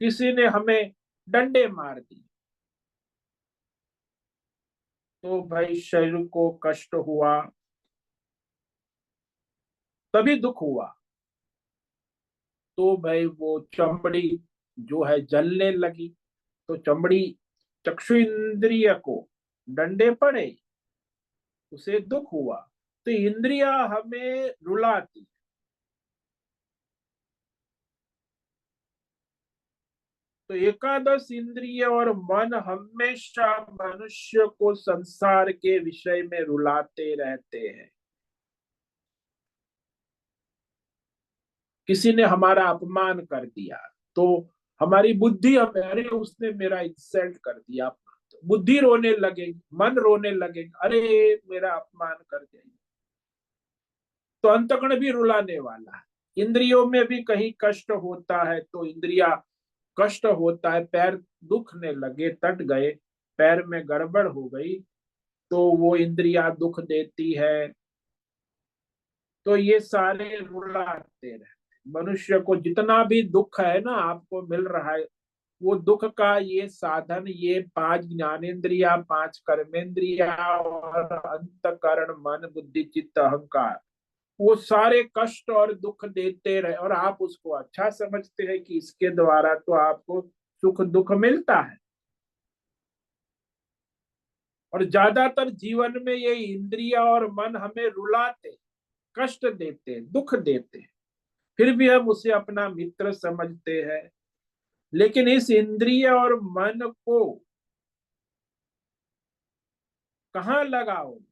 किसी ने हमें डंडे मार दिए तो भाई शरीर को कष्ट हुआ, तभी दुख हुआ। तो भाई वो चमड़ी जो है जलने लगी, तो चमड़ी, चक्षु इंद्रिय को डंडे पड़े, उसे दुख हुआ। तो इंद्रिया हमें रुलाती। तो एकादश इंद्रिय और मन हमेशा मनुष्य को संसार के विषय में रुलाते रहते हैं। किसी ने हमारा अपमान कर दिया तो हमारी बुद्धि हमें, अरे उसने मेरा इंसल्ट कर दिया, तो बुद्धि रोने लगेगी, मन रोने लगेगा, अरे मेरा अपमान कर दिया। तो अंतकण भी रुलाने वाला है। इंद्रियों में भी कहीं कष्ट होता है तो इंद्रिया कष्ट होता है, पैर दुखने लगे, तट गए, पैर में गड़बड़ हो गई तो वो इंद्रिया दुख देती है। तो ये सारे रुलाते रहते। मनुष्य को जितना भी दुख है ना आपको मिल रहा है, वो दुख का ये साधन, ये पांच ज्ञानेन्द्रिया, पांच कर्मेंद्रिया और अंतकरण, मन बुद्धि चित्त अहंकार, वो सारे कष्ट और दुख देते रहे और आप उसको अच्छा समझते हैं कि इसके द्वारा तो आपको सुख दुख मिलता है। और ज्यादातर जीवन में ये इंद्रिया और मन हमें रुलाते, कष्ट देते, दुख देते, फिर भी हम उसे अपना मित्र समझते हैं। लेकिन इस इंद्रिय और मन को कहाँ लगाओगे?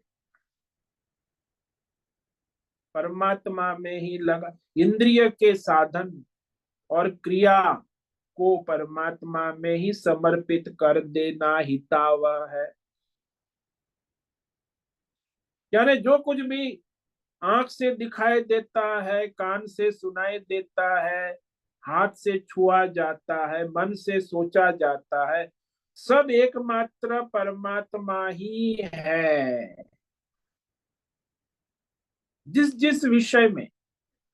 परमात्मा में ही लगा। इंद्रिय के साधन और क्रिया को परमात्मा में ही समर्पित कर देना हितावह है। यानी जो कुछ भी आंख से दिखाई देता है, कान से सुनाई देता है, हाथ से छुआ जाता है, मन से सोचा जाता है, सब एकमात्र परमात्मा ही है। जिस जिस विषय में,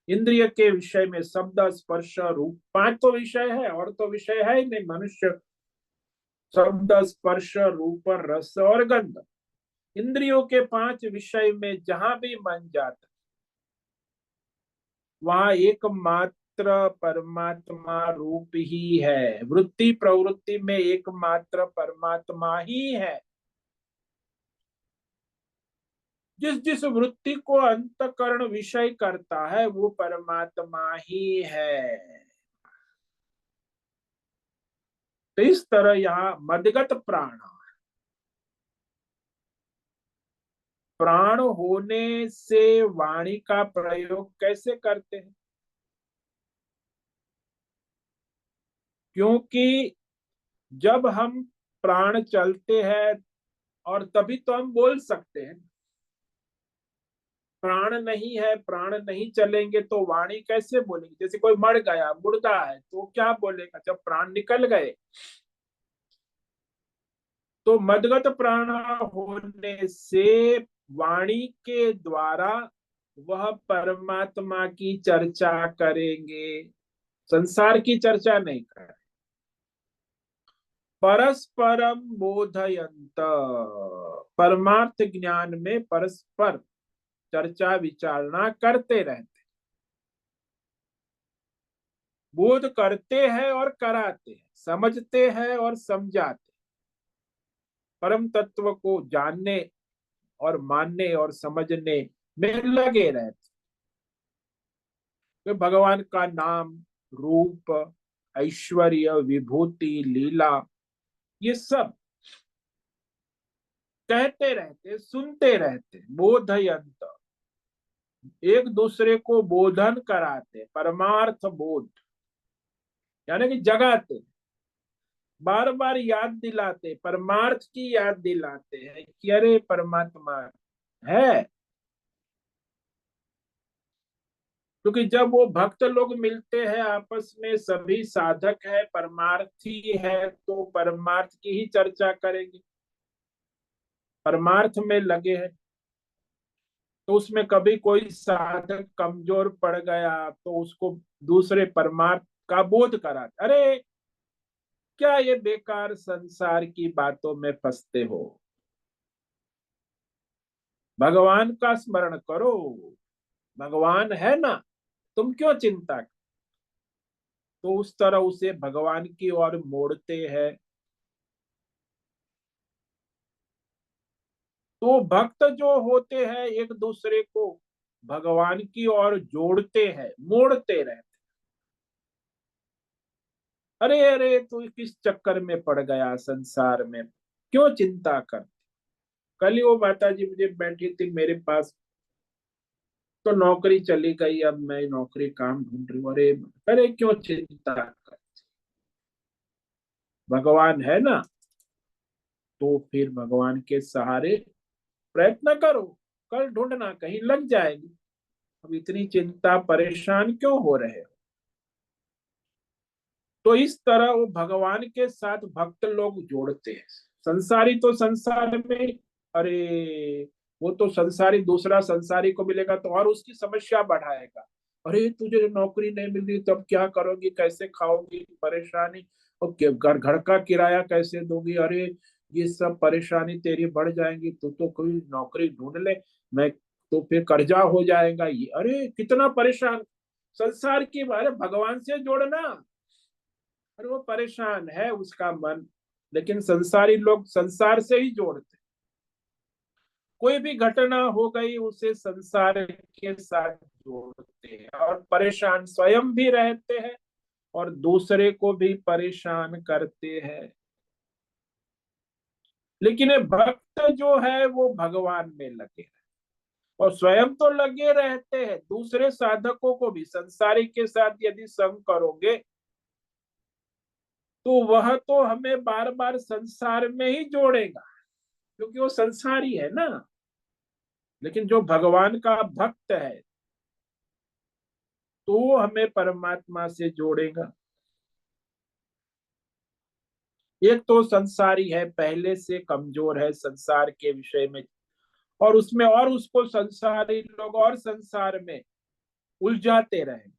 इंद्रिय के विषय में शब्द स्पर्श रूप, पांच तो विषय है, और तो विषय है ही नहीं। मनुष्य शब्द स्पर्श रूप रस और गंध, इंद्रियों के पांच विषय में जहां भी मन जाता वहां एकमात्र परमात्मा रूप ही है। वृत्ति प्रवृत्ति में एकमात्र परमात्मा ही है। जिस जिस वृत्ति को अंतकरण विषय करता है वो परमात्मा ही है। तो इस तरह यहाँ मदगत प्राण, प्राण होने से वाणी का प्रयोग कैसे करते हैं? क्योंकि जब हम प्राण चलते हैं और तभी तो हम बोल सकते हैं। प्राण नहीं है, प्राण नहीं चलेंगे तो वाणी कैसे बोलेंगे? जैसे कोई मर गया, मुर्दा है, तो क्या बोलेगा जब प्राण निकल गए? तो मदगत प्राण होने से वाणी के द्वारा वह परमात्मा की चर्चा करेंगे, संसार की चर्चा नहीं करें। परस्परम बोधयंत, परमार्थ ज्ञान में परस्पर चर्चा विचारणा करते रहते, बोध करते हैं और कराते हैं, समझते हैं और समझाते, परम तत्व को जानने और मानने और समझने में लगे रहते। तो भगवान का नाम, रूप, ऐश्वर्य, विभूति, लीला, ये सब कहते रहते, सुनते रहते, बोधयंत, एक दूसरे को बोधन कराते, परमार्थ बोध, यानी कि जगाते, बार बार याद दिलाते, परमार्थ की याद दिलाते हैं कि अरे परमात्मा है। क्योंकि जब वो भक्त लोग मिलते हैं आपस में, सभी साधक है, परमार्थी है, तो परमार्थ की ही चर्चा करेंगे, परमार्थ में लगे हैं। तो उसमें कभी कोई साधक कमजोर पड़ गया तो उसको दूसरे परमार्थ का बोध कराते, अरे क्या ये बेकार संसार की बातों में फंसते हो, भगवान का स्मरण करो, भगवान है ना, तुम क्यों चिंता। तो उस तरह उसे भगवान की ओर मोड़ते हैं। तो भक्त जो होते हैं एक दूसरे को भगवान की ओर जोड़ते हैं, मोड़ते रहते। अरे अरे तू किस चक्कर में पड़ गया संसार में, क्यों चिंता कर। कल ही वो माता जी मुझे बैठी थी मेरे पास, तो नौकरी चली गई, अब मैं नौकरी काम ढूंढ रही हूँ। अरे अरे क्यों चिंता कर, भगवान है ना, तो फिर भगवान के सहारे प्रयत्न करो, कल ढूंढना कहीं लग जाएगी। अब इतनी चिंता परेशान क्यों हो रहे हो। तो इस तरह वो भगवान के साथ भक्त लोग जोड़ते हैं। संसारी तो संसार में, अरे वो तो संसारी दूसरा संसारी को मिलेगा तो और उसकी समस्या बढ़ाएगा। अरे तुझे नौकरी नहीं मिल रही तब क्या करोगी, कैसे खाओगी, परेशानी, और घर घर का किराया कैसे दोगी, अरे ये सब परेशानी तेरी बढ़ जाएंगी, तो कोई नौकरी ढूंढ ले, मैं तो फिर कर्जा हो जाएगा ये, अरे कितना परेशान। संसार की बारे भगवान से जोड़ना, और वो परेशान है उसका मन, लेकिन संसारी लोग संसार से ही जोड़ते। कोई भी घटना हो गई उसे संसार के साथ जोड़ते हैं, और परेशान स्वयं भी रहते हैं और दूसरे को भी परेशान करते हैं। लेकिन ये भक्त जो है वो भगवान में लगे हैं, और स्वयं तो लगे रहते हैं, दूसरे साधकों को भी संसारी के साथ यदि संग करोगे तो वह तो हमें बार बार संसार में ही जोड़ेगा, क्योंकि वो संसारी है ना। लेकिन जो भगवान का भक्त है तो वो हमें परमात्मा से जोड़ेगा। एक तो संसारी है, पहले से कमजोर है संसार के विषय में, और उसमें और उसको संसारी लोग और संसार में उलझाते रहे,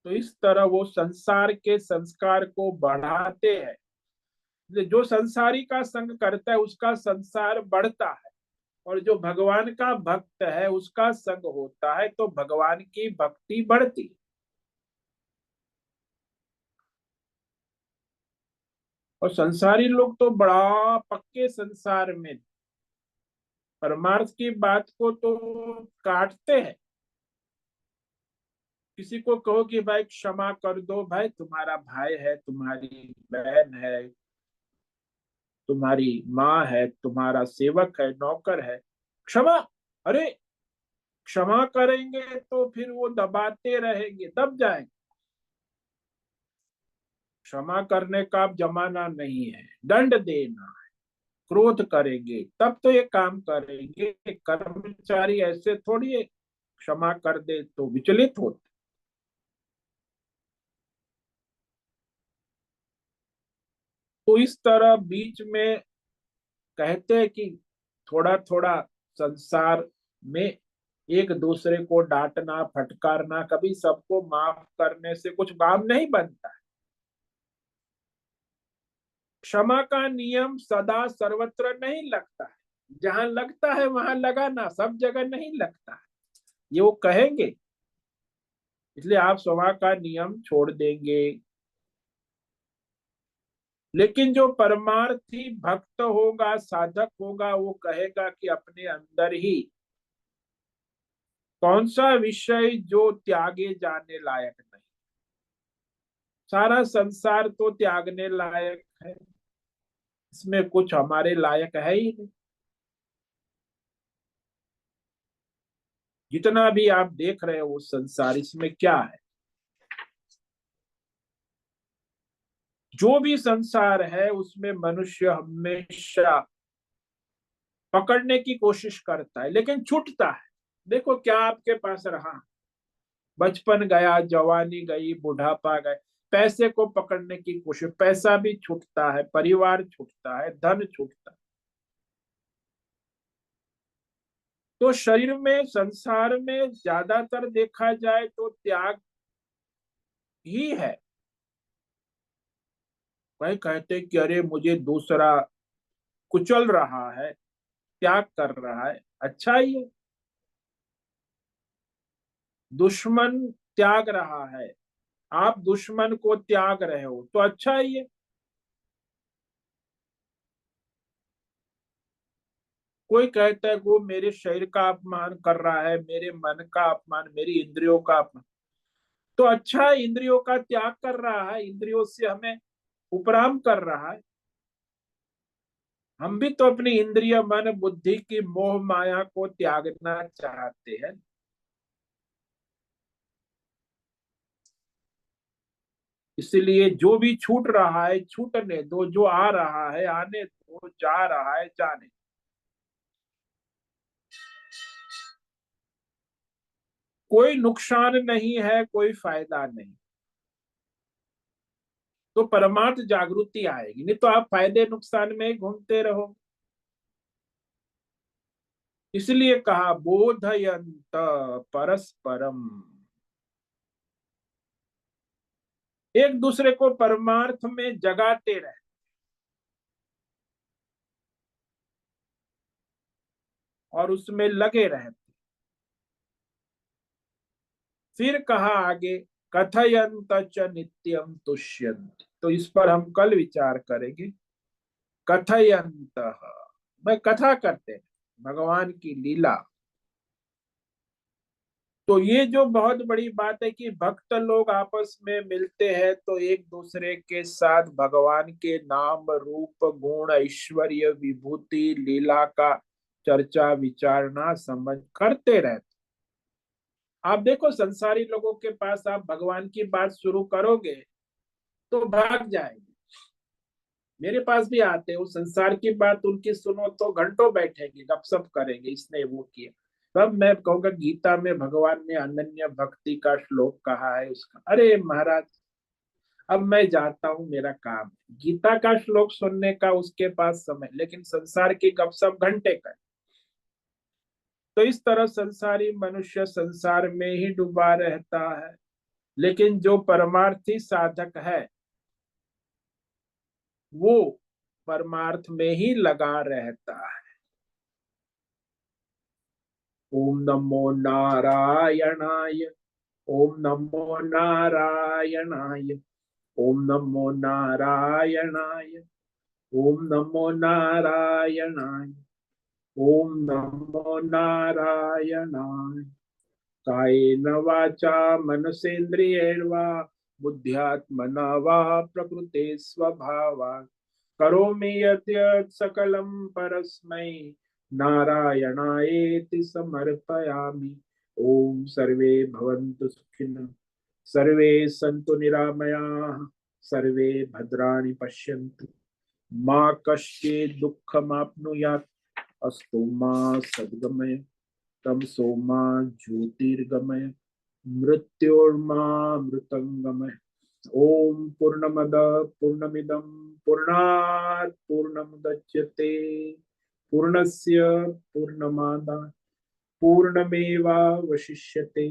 तो इस तरह वो संसार के संस्कार को बढ़ाते हैं। जो संसारी का संग करता है उसका संसार बढ़ता है, और जो भगवान का भक्त है उसका संग होता है तो भगवान की भक्ति बढ़ती है। और संसारी लोग तो बड़ा पक्के संसार में, परमार्थ की बात को तो काटते हैं। किसी को कहो कि भाई क्षमा कर दो, भाई तुम्हारा भाई है, तुम्हारी बहन है, तुम्हारी माँ है, तुम्हारा सेवक है, नौकर है, क्षमा, अरे क्षमा करेंगे तो फिर वो दबाते रहेंगे, दब जाएंगे। क्षमा करने का अब जमाना नहीं है, दंड देना, क्रोध करेंगे तब तो ये काम करेंगे। कर्मचारी ऐसे थोड़ी है, क्षमा कर दे तो विचलित होते। तो इस तरह बीच में कहते हैं कि थोड़ा थोड़ा संसार में एक दूसरे को डांटना फटकारना, कभी सबको माफ करने से कुछ काम नहीं बनता। क्षमा का नियम सदा सर्वत्र नहीं लगता है, जहां लगता है वहां लगाना, सब जगह नहीं लगता है, ये वो कहेंगे। इसलिए आप क्षमा का नियम छोड़ देंगे, लेकिन जो परमार्थी भक्त होगा, साधक होगा, वो कहेगा कि अपने अंदर ही कौन सा विषय जो त्यागे जाने लायक नहीं, सारा संसार तो त्यागने लायक है, इसमें कुछ हमारे लायक है ही नहीं। जितना भी आप देख रहे हो वो संसार, इसमें क्या है, जो भी संसार है उसमें मनुष्य हमेशा पकड़ने की कोशिश करता है लेकिन छूटता है। देखो क्या आपके पास रहा, बचपन गया, जवानी गई, बुढ़ापा गए, पैसे को पकड़ने की कोशिश, पैसा भी छूटता है, परिवार छूटता है, धन छूटता है। तो शरीर में संसार में ज्यादातर देखा जाए तो त्याग ही है। वही कहते कि अरे मुझे दूसरा कुचल रहा है, त्याग कर रहा है, अच्छा ही है। दुश्मन त्याग रहा है, आप दुश्मन को त्याग रहे हो तो अच्छा ही है। कोई कहता है वो मेरे शरीर का अपमान कर रहा है, मेरे मन का अपमान, मेरी इंद्रियों का अपमान, तो अच्छा है, इंद्रियों का त्याग कर रहा है, इंद्रियों से हमें उपराम कर रहा है। हम भी तो अपनी इंद्रिय मन बुद्धि की मोह माया को त्यागना चाहते हैं। इसलिए जो भी छूट रहा है छूटने दो, जो आ रहा है आने दो, जा रहा है जाने। कोई नुकसान नहीं है, कोई फायदा नहीं। तो परमार्थ जागृति आएगी, नहीं तो आप फायदे नुकसान में ही घूमते रहो। इसलिए कहा बोधयंत परस्परम, एक दूसरे को परमार्थ में जगाते रहे और उसमें लगे रहे। फिर कहा आगे, कथयंत च नित्यम तुष्यंत, तो इस पर हम कल विचार करेंगे। कथयंत, मैं कथा करते हैं भगवान की लीला। तो ये जो बहुत बड़ी बात है कि भक्त लोग आपस में मिलते हैं तो एक दूसरे के साथ भगवान के नाम रूप गुण ऐश्वर्य विभूति लीला का चर्चा विचारना समझ करते रहते। आप देखो संसारी लोगों के पास आप भगवान की बात शुरू करोगे तो भाग जाएंगे। मेरे पास भी आते हैं, वो संसार की बात उनकी सुनो तो घंटों बैठेंगे, गपशप करेंगे, इसने वो किया। तब मैं कहूंगा गीता में भगवान ने अनन्य भक्ति का श्लोक कहा है, उसका अरे महाराज अब मैं जाता हूँ, मेरा काम है गीता का श्लोक सुनने का, उसके पास समय, लेकिन संसार की गपशप घंटे का। तो इस तरह संसारी मनुष्य संसार में ही डूबा रहता है, लेकिन जो परमार्थी साधक है वो परमार्थ में ही लगा रहता है। ओम नमो नारायणाय, ओम नमो नारायणाय, ओम नमो नारायणाय, ओम नमो नारायणाय, ओम नमो नारायणाय। कायेन वाचा मनसेन्द्रियेण वा बुद्ध्यात्मना वा प्रकृते स्वभावात् करोमि यद्यत् सकलं परस्मै नारायणायेति समर्पयामि। ओम सर्वे भवन्तु सुखिनः, सर्वे सन्तु निरामयाः, सर्वे भद्राणि पश्यन्तु, मा कश्चित् दुःखमाप्नुयात्, अस्तु मा सद्गमय, तमसो मा ज्योतिर्गमय, मृत्योर्मामृतंगमय। ओम पूर्णमद पूर्णमिदं पूर्णात् पूर्णमुदच्यते, पूर्णस्य पूर्णमादाय पूर्णमेवावशिष्यते।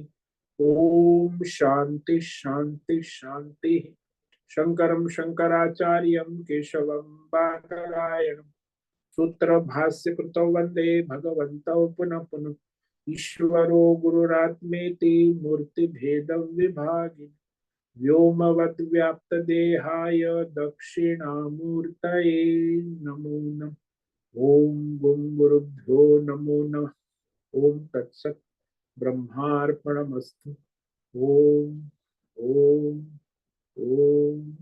ओम शांति शांति शांति। शंकरं शंकराचार्यं केशवं बादरायणं सूत्र भाष्य कृतौ वंदे भगवन्तौ पुनः पुनः। ईश्वरो गुरुरात्मेति मूर्ति भेद विभागिने व्योमवद्व्याप्तदेहाय दक्षिणामूर्तये नमो नमः। ओम गुं गुरुभ्यो नमो नमः। ओम तत्सत् ब्रह्मार्पणमस्तु। ओम ओम ओम।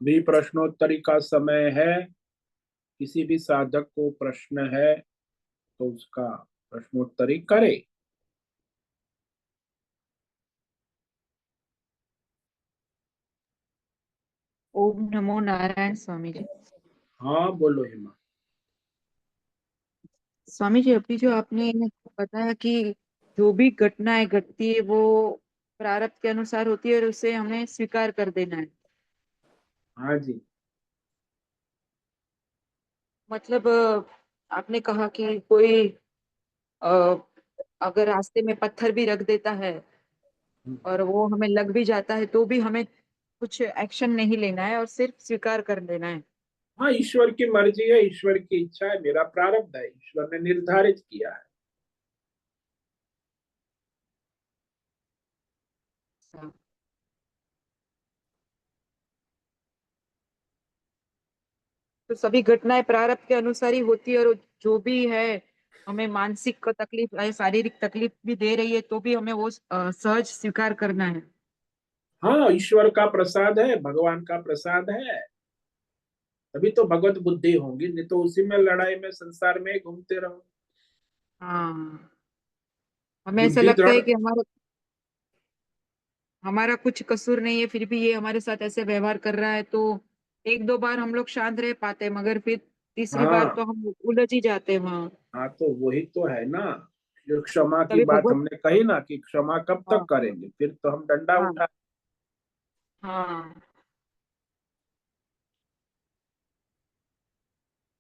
भी प्रश्नोत्तरी का समय है। किसी भी साधक को प्रश्न है तो उसका प्रश्नोत्तरी करे। ओम नमो नारायण स्वामी जी। हाँ बोलो हेमा। स्वामी जी, अभी जो आपने बताया कि जो भी घटनाएं घटती है वो प्रारब्ध के अनुसार होती है और उसे हमें स्वीकार कर देना है। हाँ जी। मतलब आपने कहा कि कोई अ, अगर रास्ते में पत्थर भी रख देता है हम्म। और वो हमें लग भी जाता है तो भी हमें कुछ एक्शन नहीं लेना है और सिर्फ स्वीकार कर लेना है। हाँ, ईश्वर की मर्जी है, ईश्वर की इच्छा है, मेरा प्रारब्ध है, ईश्वर ने निर्धारित किया है। हाँ। तो सभी घटनाएं प्रारब्ध के अनुसार ही होती है और जो भी है हमें मानसिक तकलीफ या शारीरिक तकलीफ भी दे रही है तो भी हमें वो सहज स्वीकार करना है। हाँ, ईश्वर का प्रसाद है, भगवान का प्रसाद है, तभी तो भगवत बुद्धि होगी, नहीं तो उसी में लड़ाई में संसार में ही घूमते रहो। हाँ। हमें ऐसा बुद्धि लगता दृढ़। है कि हमारा हमारा कुछ कसूर नहीं है फिर भी ये हमारे साथ ऐसे व्यवहार कर रहा है, तो एक दो बार हम लोग शांत रह पाते हैं मगर फिर तीसरी बार हाँ। तो हम उलझ ही जाते हैं वहां। हाँ, तो वही तो है ना, जो क्षमा की तभी बात भगवत। हमने कही ना, कि क्षमा कब तक हाँ। करेंगे, फिर तो हम डंडा हाँ। उठा। हाँ।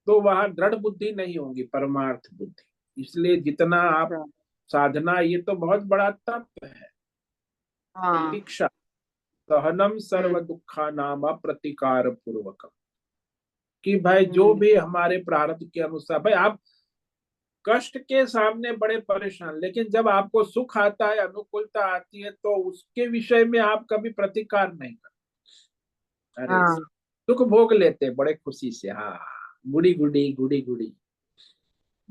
तो वहां दृढ़ बुद्धि नहीं होगी, परमार्थ बुद्धि। इसलिए जितना आप अच्छा। साधना, ये तो बहुत बड़ा तप है। हाँ। प्रतीक्षा, सहनम सर्व हम्म। दुखा नाम प्रतिकार पूर्वक, कि भाई जो हम्म। भी हमारे प्रारब्ध के अनुसार, भाई आप कष्ट के सामने बड़े परेशान, लेकिन जब आपको सुख आता है, अनुकूलता आती है, तो उसके विषय में आप कभी प्रतिकार नहीं करते। अरे हाँ। सुख भोग लेते बड़े खुशी से, हाँ, गुड़ी गुड़ी गुड़ी गुड़ी।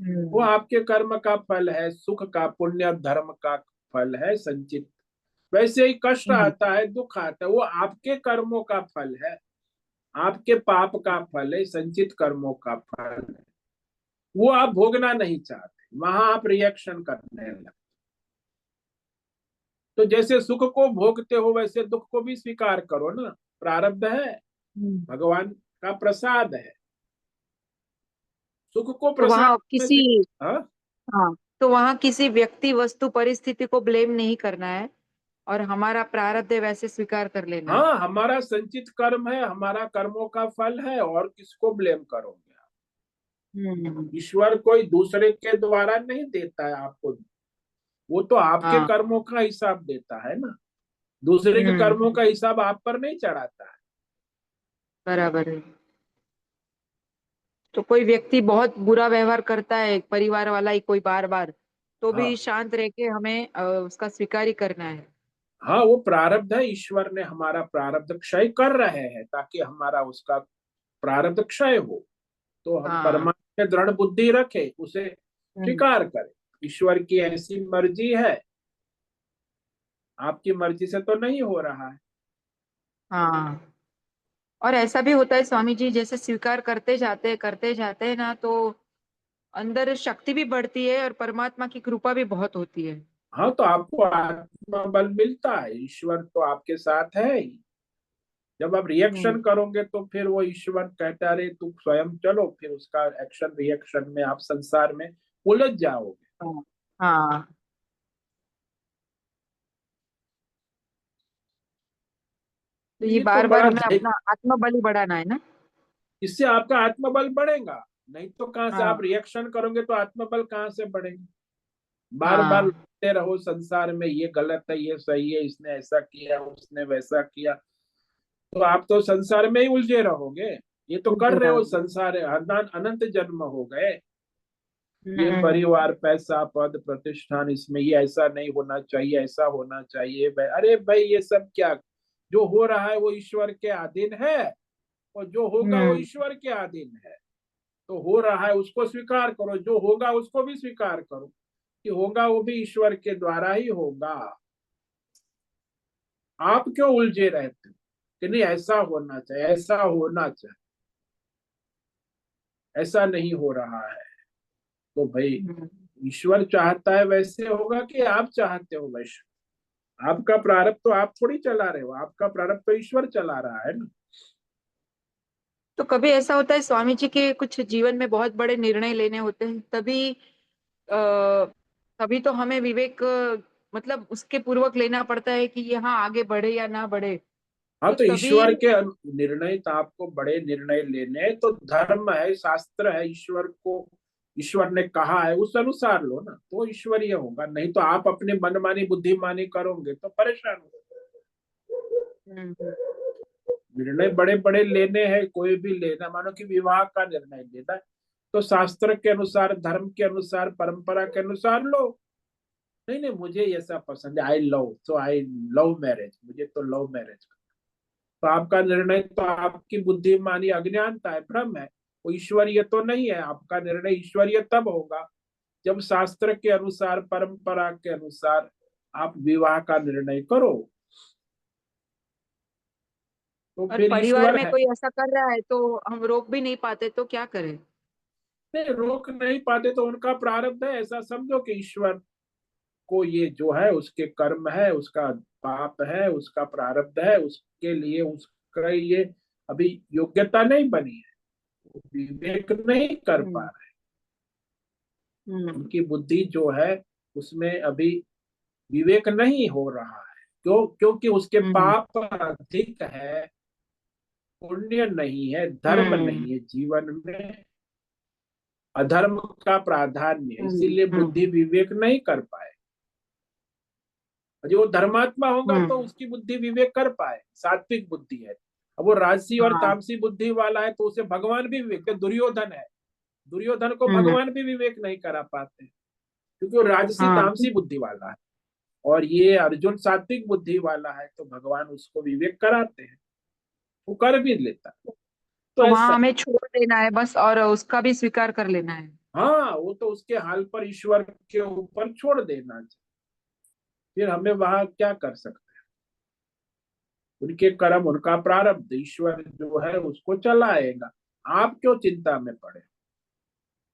वो हम्म। आपके कर्म का फल है, सुख का, पुण्य धर्म का फल है संचित। वैसे ही कष्ट हम्म। आता है, दुख आता है, वो आपके कर्मों का फल है, आपके पाप का फल है, संचित कर्मों का फल है। वो आप भोगना नहीं चाहते, वहां आप रिएक्शन करने लगते। तो जैसे सुख को भोगते हो वैसे दुख को भी स्वीकार करो ना, प्रारब्ध है, हम्म। भगवान का प्रसाद है। सुख को तो प्रसाद वहाँ में किसी। स्वीकार, हाँ। हाँ। तो वहाँ किसी व्यक्ति वस्तु परिस्थिति को ब्लेम नहीं करना है और हमारा प्रारब्ध है वैसे स्वीकार कर लेना है। हाँ, हमारा संचित कर्म है, हमारा कर्मों का फल है, और किसको ब्लेम करोगे आप? हम्म। ईश्वर कोई दूसरे के द्वारा नहीं देता है आपको, वो तो आपके हाँ। कर्मों का हिसाब देता है ना, दूसरे के हम्म। कर्मों का हिसाब आप पर नहीं चढ़ाता है। बराबर है। तो कोई व्यक्ति बहुत बुरा व्यवहार करता है परिवार वाला ही कोई बार बार, तो भी हाँ। शांत रह के हमें उसका स्वीकार ही करना है। हाँ, वो प्रारब्ध है, ईश्वर ने हमारा प्रारब्ध क्षय कर रहे हैं ताकि हमारा उसका प्रारब्ध क्षय हो। तो हम हाँ। परमात्मा में दृढ़ बुद्धि रखें, उसे हम्म। स्वीकार करें। ईश्वर की ऐसी मर्जी है, आपकी मर्जी से तो नहीं हो रहा है। हाँ। और ऐसा भी होता है स्वामी जी, जैसे स्वीकार करते जाते हैं ना तो अंदर शक्ति भी बढ़ती है और परमात्मा की कृपा भी बहुत होती है। हाँ, तो आपको आत्मबल मिलता है, ईश्वर तो आपके साथ है ही। जब आप हम्म। रिएक्शन करोगे तो फिर वो ईश्वर कहता है, अरे तू स्वयं चलो, फिर उसका एक्शन रिएक्शन में आप संसार में उलझ जाओगे। हाँ। हाँ। तो ये ये तो बार बार बड़ा हमें अपना आत्मबल ही बढ़ाना है ना। इससे आपका आत्मबल बढ़ेगा, नहीं तो कहाँ से आप हाँ। रिएक्शन करोगे तो आत्मबल कहाँ से बढ़ेगा? बार बार हाँ। लड़ते रहो संसार में, ये गलत है, ये सही है, इसने ऐसा किया, उसने वैसा किया, तो आप तो संसार में ही उलझे रहोगे। ये तो कर उल्टे रहे हो, रहोगे। संसार अनंत अनंत जन्म हो गए। ये हम्म। परिवार, पैसा, पद, प्रतिष्ठान, इसमें ये ऐसा नहीं होना चाहिए, ऐसा होना चाहिए भाई। अरे भाई, ये सब क्या, जो हो रहा है वो ईश्वर के अधीन है, और जो होगा वो हम्म। ईश्वर के अधीन है। तो हो रहा है उसको स्वीकार करो, जो होगा उसको भी स्वीकार करो, कि होगा वो भी ईश्वर के द्वारा ही होगा। आप क्यों उलझे रहते हो कि नहीं ऐसा होना चाहिए, ऐसा होना चाहिए, ऐसा नहीं हो रहा है? तो भाई, हम्म। ईश्वर चाहता है वैसे होगा कि आप चाहते हो वैसे? आपका प्रारब्ध तो आप थोड़ी चला रहे हो, आपका प्रारब्ध तो ईश्वर चला रहा है ना। तो कभी ऐसा होता है स्वामी जी के कुछ जीवन में बहुत बड़े निर्णय लेने होते हैं, आ, तभी तो हमें विवेक मतलब उसके पूर्वक लेना पड़ता है कि यहाँ आगे बढ़े या ना बढ़े। हाँ, तो तो तभी ईश्वर के निर्णय तो आपको बड़े निर्णय लेने हैं, तो धर्म है, शास्त्र है, ईश्वर को, ईश्वर ने कहा है उस अनुसार लो ना, तो ईश्वरीय होगा। नहीं तो आप अपनी मनमानी बुद्धिमानी करोगे तो परेशान हो। हम्म, निर्णय बड़े बड़े लेने हैं, कोई भी लेना, मानो कि विवाह का निर्णय लेना है, तो शास्त्र के अनुसार, धर्म के अनुसार, परंपरा के अनुसार लो। नहीं नहीं, मुझे ऐसा पसंद है, आई लव, तो आई लव मैरिज, मुझे तो लव मैरिज। तो आपका निर्णय तो आपकी बुद्धिमानी, अज्ञानता है, भ्रम है, वो ईश्वरीय तो नहीं है। आपका निर्णय ईश्वरीय तब होगा जब शास्त्र के अनुसार, परंपरा के अनुसार आप विवाह का निर्णय करो, तो और फिर परिवार ईश्वर में है। कोई ऐसा कर रहा है तो हम रोक भी नहीं पाते, तो क्या करें? नहीं, रोक नहीं पाते तो उनका प्रारब्ध है, ऐसा समझो कि ईश्वर को ये जो है उसके कर्म है, उसका पाप है, उसका प्रारब्ध है, उसके लिए उसका ये अभी योग्यता नहीं बनी है, वो विवेक नहीं कर पा हम्म। रहे। हम्म। उनकी बुद्धि जो है उसमें अभी विवेक नहीं हो रहा है। क्यों? क्योंकि उसके हम्म। पाप अधिक है, पुण्य नहीं है, धर्म हम्म। नहीं है जीवन में, अधर्म का प्राधान्य है, हम्म। इसीलिए बुद्धि हम्म। विवेक नहीं कर पाए। जो धर्मात्मा होगा तो हम्म। उसकी बुद्धि विवेक कर पाए, सात्विक बुद्धि है। अब वो राजसी और हाँ। तामसी बुद्धि वाला है तो उसे भगवान भी विवेक, दुर्योधन है, दुर्योधन को हम्म। भगवान भी विवेक नहीं करा पाते, क्योंकि वो राजसी हाँ। तामसी बुद्धि वाला है। और ये अर्जुन सात्विक बुद्धि वाला है, तो भगवान उसको विवेक कराते हैं, वो कर भी लेता। तो तो वहां ऐसा, हमें छोड़ देना है बस, और उसका भी स्वीकार कर लेना है। हाँ, वो तो उसके हाल पर, ईश्वर के ऊपर छोड़ देना चाहिए। फिर हमें वहां क्या कर सकते हैं? उनके कर्म, उनका प्रारब्ध, ईश्वर जो है उसको चलाएगा। आप क्यों चिंता में पड़े?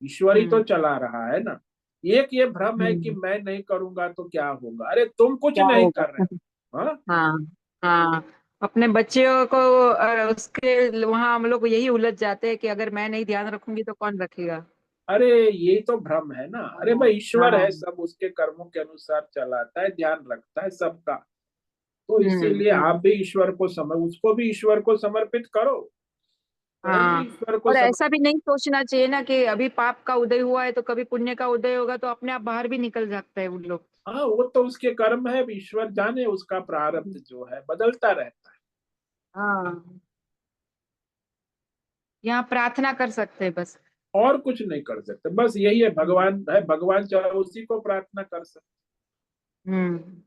ईश्वर ही तो हम्म। चला रहा है ना। एक ये भ्रम है कि हम्म। मैं नहीं करूंगा तो क्या होगा, अरे तुम कुछ क्या नहीं होगा? कर रहे हो, हाँ। हाँ। हाँ। अपने बच्चों को उसके वहां हम लोग यही उलझ जाते हैं कि अगर मैं नहीं ध्यान रखूंगी तो कौन रखेगा। अरे यही तो भ्रम है ना। अरे हाँ। भाई, ईश्वर हाँ। है, सब उसके कर्मों के अनुसार चलाता है, ध्यान रखता है सबका। तो हम्म। इसीलिए हम्म। आप भी ईश्वर को उसको भी ईश्वर को समर्पित करो, स्वयं भी हाँ। ईश्वर को और समर्पित। ऐसा भी नहीं सोचना चाहिए ना कि अभी पाप का उदय हुआ है तो कभी पुण्य का उदय होगा, तो अपने आप बाहर भी निकल जाता है उन लोग। हाँ, वो तो उसके कर्म है, ईश्वर जाने, उसका प्रारब्ध जो है बदलता रहता है। हाँ। यहाँ प्रार्थना कर सकते हैं बस। और कुछ नहीं कर सकते, बस यही है, हम्म। भगवान है, भगवान चाहे उसी को प्रार्थना कर सकते। हम्म।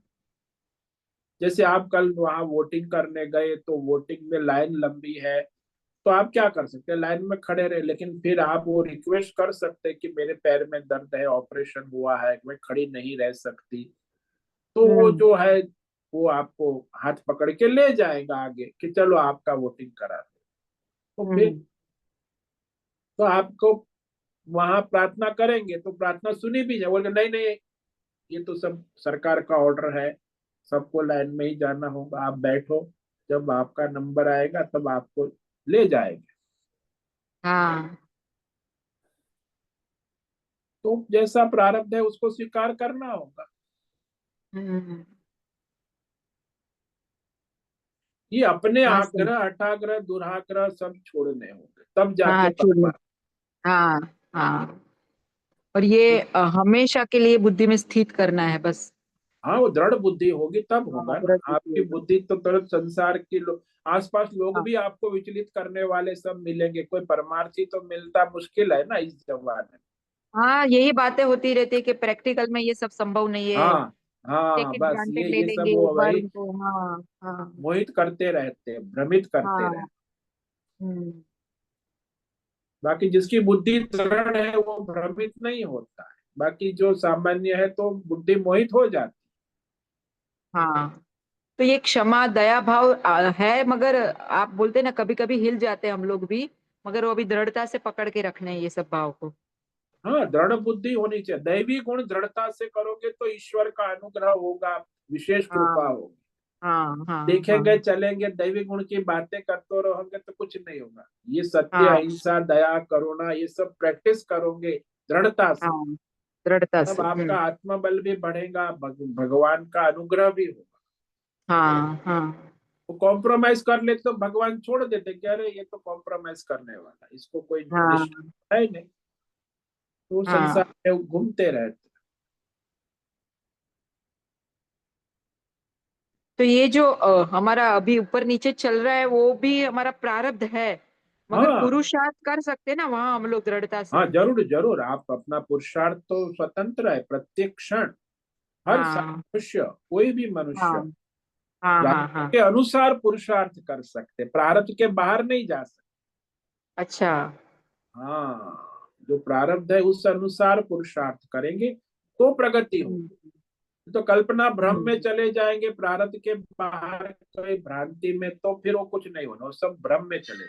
जैसे आप कल वहां वोटिंग करने गए तो वोटिंग में लाइन लंबी है, तो आप क्या कर सकते हैं? लाइन में खड़े रहे, लेकिन फिर आप वो रिक्वेस्ट कर सकते हैं कि मेरे पैर में दर्द है, ऑपरेशन हुआ है, मैं खड़ी नहीं रह सकती। तो वो हम्म। जो है, वो आपको हाथ पकड़ के ले जाएगा आगे कि चलो आपका वोटिंग करा दो। तो फिर हम्म। तो आपको वहां प्रार्थना करेंगे तो प्रार्थना सुनी भी जाए, बोल नहीं नहीं, ये तो सब सरकार का ऑर्डर है, सबको लाइन में ही जाना होगा, आप बैठो, जब आपका नंबर आएगा तब आपको ले जाएंगे। हाँ। तो जैसा प्रारब्ध है उसको स्वीकार करना होगा। हम्म। ये अपने हाँ सही। आग्रह, हठाग्रह, दुराग्रह सब छोड़ने होंगे, तब हाँ जाके पद छोड़िए। पर। हाँ। हाँ। और ये हमेशा के लिए बुद्धि में स्थित करना है बस। हाँ, वो दृढ़ बुद्धि होगी तब हाँ, होगा ना। दृढ़ बुद्धि आपकी होगा। बुद्धि तो तुरंत संसार की आसपास लोग हाँ। भी आपको विचलित करने वाले सब मिलेंगे, कोई परमार्थी तो मिलता मुश्किल है ना इस जमाने में। हाँ, यही बातें होती रहती है कि प्रैक्टिकल में ये सब संभव नहीं है। हाँ हाँ, टेक इट बस ग्रांटेड ले ये सब लेंगे वो एक बार वही उनको। हाँ। हाँ। मोहित करते रहते हैं, भ्रमित करते हाँ। रहते। हम्म। बाकी जिसकी बुद्धि दृढ़ है वो भ्रमित नहीं होता है, बाकी जो सामान्य है तो बुद्धि मोहित हो जाती हाँ। तो ये क्षमा दया भाव है, मगर आप बोलते हैं ना कभी कभी हिल जाते हैं हम लोग भी, मगर वो अभी दृढ़ता से पकड़ के रखने हैं ये सब भाव को। है। हाँ, दृढ़ बुद्धि होनी चाहिए, दैवी गुण दृढ़ता से करोगे तो ईश्वर का अनुग्रह होगा, विशेष कृपा हाँ। होगी। हाँ हाँ देखेंगे हाँ चलेंगे, दैवी गुण की बातें करते रहोगे तो कुछ नहीं होगा। ये सत्य, हाँ अहिंसा, दया, करुणा, ये सब प्रैक्टिस करोगे दृढ़ता से, हाँ, दृढ़ता तब से। आपका आत्मबल भी बढ़ेगा, भगवान का अनुग्रह भी होगा। हाँ हाँ वो कॉम्प्रोमाइज कर ले तो भगवान छोड़ देते, कह रहे ये तो कॉम्प्रोमाइज करने वाला, इसको कोई हाँ निष्ठा है नहीं, तो संसार हाँ। में घूमते रहते। तो ये जो हमारा अभी ऊपर नीचे चल रहा है वो भी हमारा प्रारब्ध है, मगर हाँ पुरुषार्थ कर सकते हैं ना वहां हम लोग दृढ़ता से। हाँ, जरूर जरूर, आप अपना पुरुषार्थ तो स्वतंत्र है, प्रत्येक क्षण, हर हाँ मनुष्य, कोई भी हाँ मनुष्य हाँ हाँ प्रारब्ध हाँ। के अनुसार पुरुषार्थ कर सकते, प्रारब्ध के बाहर नहीं जा सकते। अच्छा। हाँ, जो प्रारब्ध है उस अनुसार पुरुषार्थ करेंगे तो प्रगति हम्म होगी। तो कल्पना भ्रम में हम्म, चले जाएंगे, प्रारब्ध के बाहर कोई भ्रांति में, तो फिर वो कुछ नहीं होना, वो सब भ्रम में चले।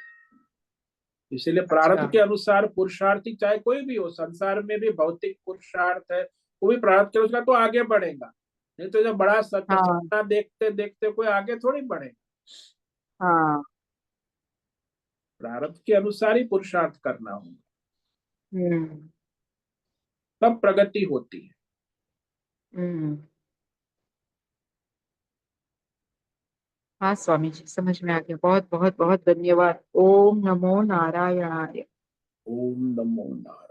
इसीलिए प्रारब्ध अच्छा। के अनुसार पुरुषार्थी चाहे कोई भी हो, संसार में भी भौतिक पुरुषार्थ है, वो भी प्रारब्ध के अनुसार तो आगे बढ़ेगा। नहीं तो जब बड़ा हाँ सपना देखते देखते कोई आगे थोड़ी बढ़ेगा। हाँ। प्रारब्ध के अनुसार ही पुरुषार्थ करना होगा, हम्म तब प्रगति होती है। हम्म। हाँ स्वामी जी, समझ में आ गया। बहुत बहुत बहुत धन्यवाद। ओम नमो नारायणाय। ओम नमो नारायण।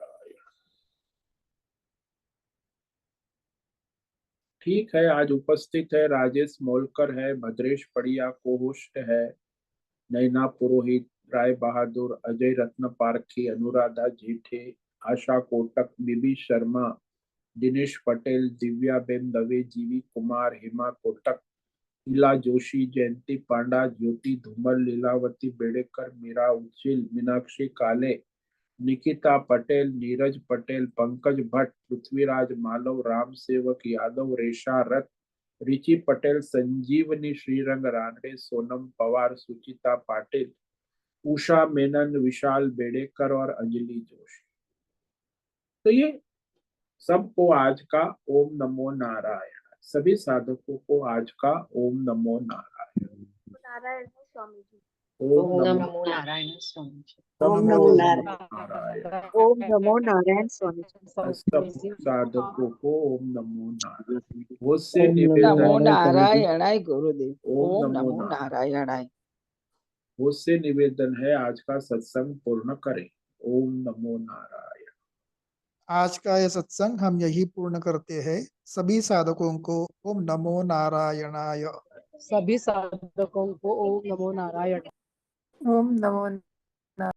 ठीक है, आज उपस्थित है राजेश मोलकर है, भद्रेश पड़िया को होस्ट है, नैना पुरोहित, राय बहादुर, अजय रत्न पारखी, अनुराधा जेठे, आशा कोटक, बीबी शर्मा, दिनेश पटेल, दिव्या बेन दवे, जीवी कुमार, हेमा कोटक, शीला जोशी, जयंती पांडा, ज्योति धूमल, लीलावती बेड़ेकर, मीरा उचिल, मीनाक्षी काले, निकिता पटेल, नीरज पटेल, पंकज भट्ट, पृथ्वीराज मालव, राम सेवक यादव, रेशा रथ, रिची पटेल, संजीवनी श्रीरंग रानडे, सोनम पवार, सुचिता पाटिल, उषा मेनन, विशाल बेड़ेकर और अंजलि जोशी। तो ये सबको आज का ओम नमो नारायण, सभी साधकों को आज का ओम नमो नारायण। नारायण है स्वामी जी। ओम ओम नमो, नमो नारायण स्वामी जी। सबको ओम नमो ओम नारायण। नमो नारायण। ओम नमो नारायण स्वामी जी। सब साधकों को ओम नमो नारायण। वो से ओम निवेदन, नमो नारायणाय गुरुदेव। ओम ओम नमो नमो नारायण। नारायणाय। वो से निवेदन है आज का सत्संग पूर्ण करें। ओम नमो नारायण। आज का यह सत्संग हम यही पूर्ण करते हैं। सभी साधकों को ओम नमो नारायणाय। सभी साधकों को ओम नमो नारायण। ओम नमो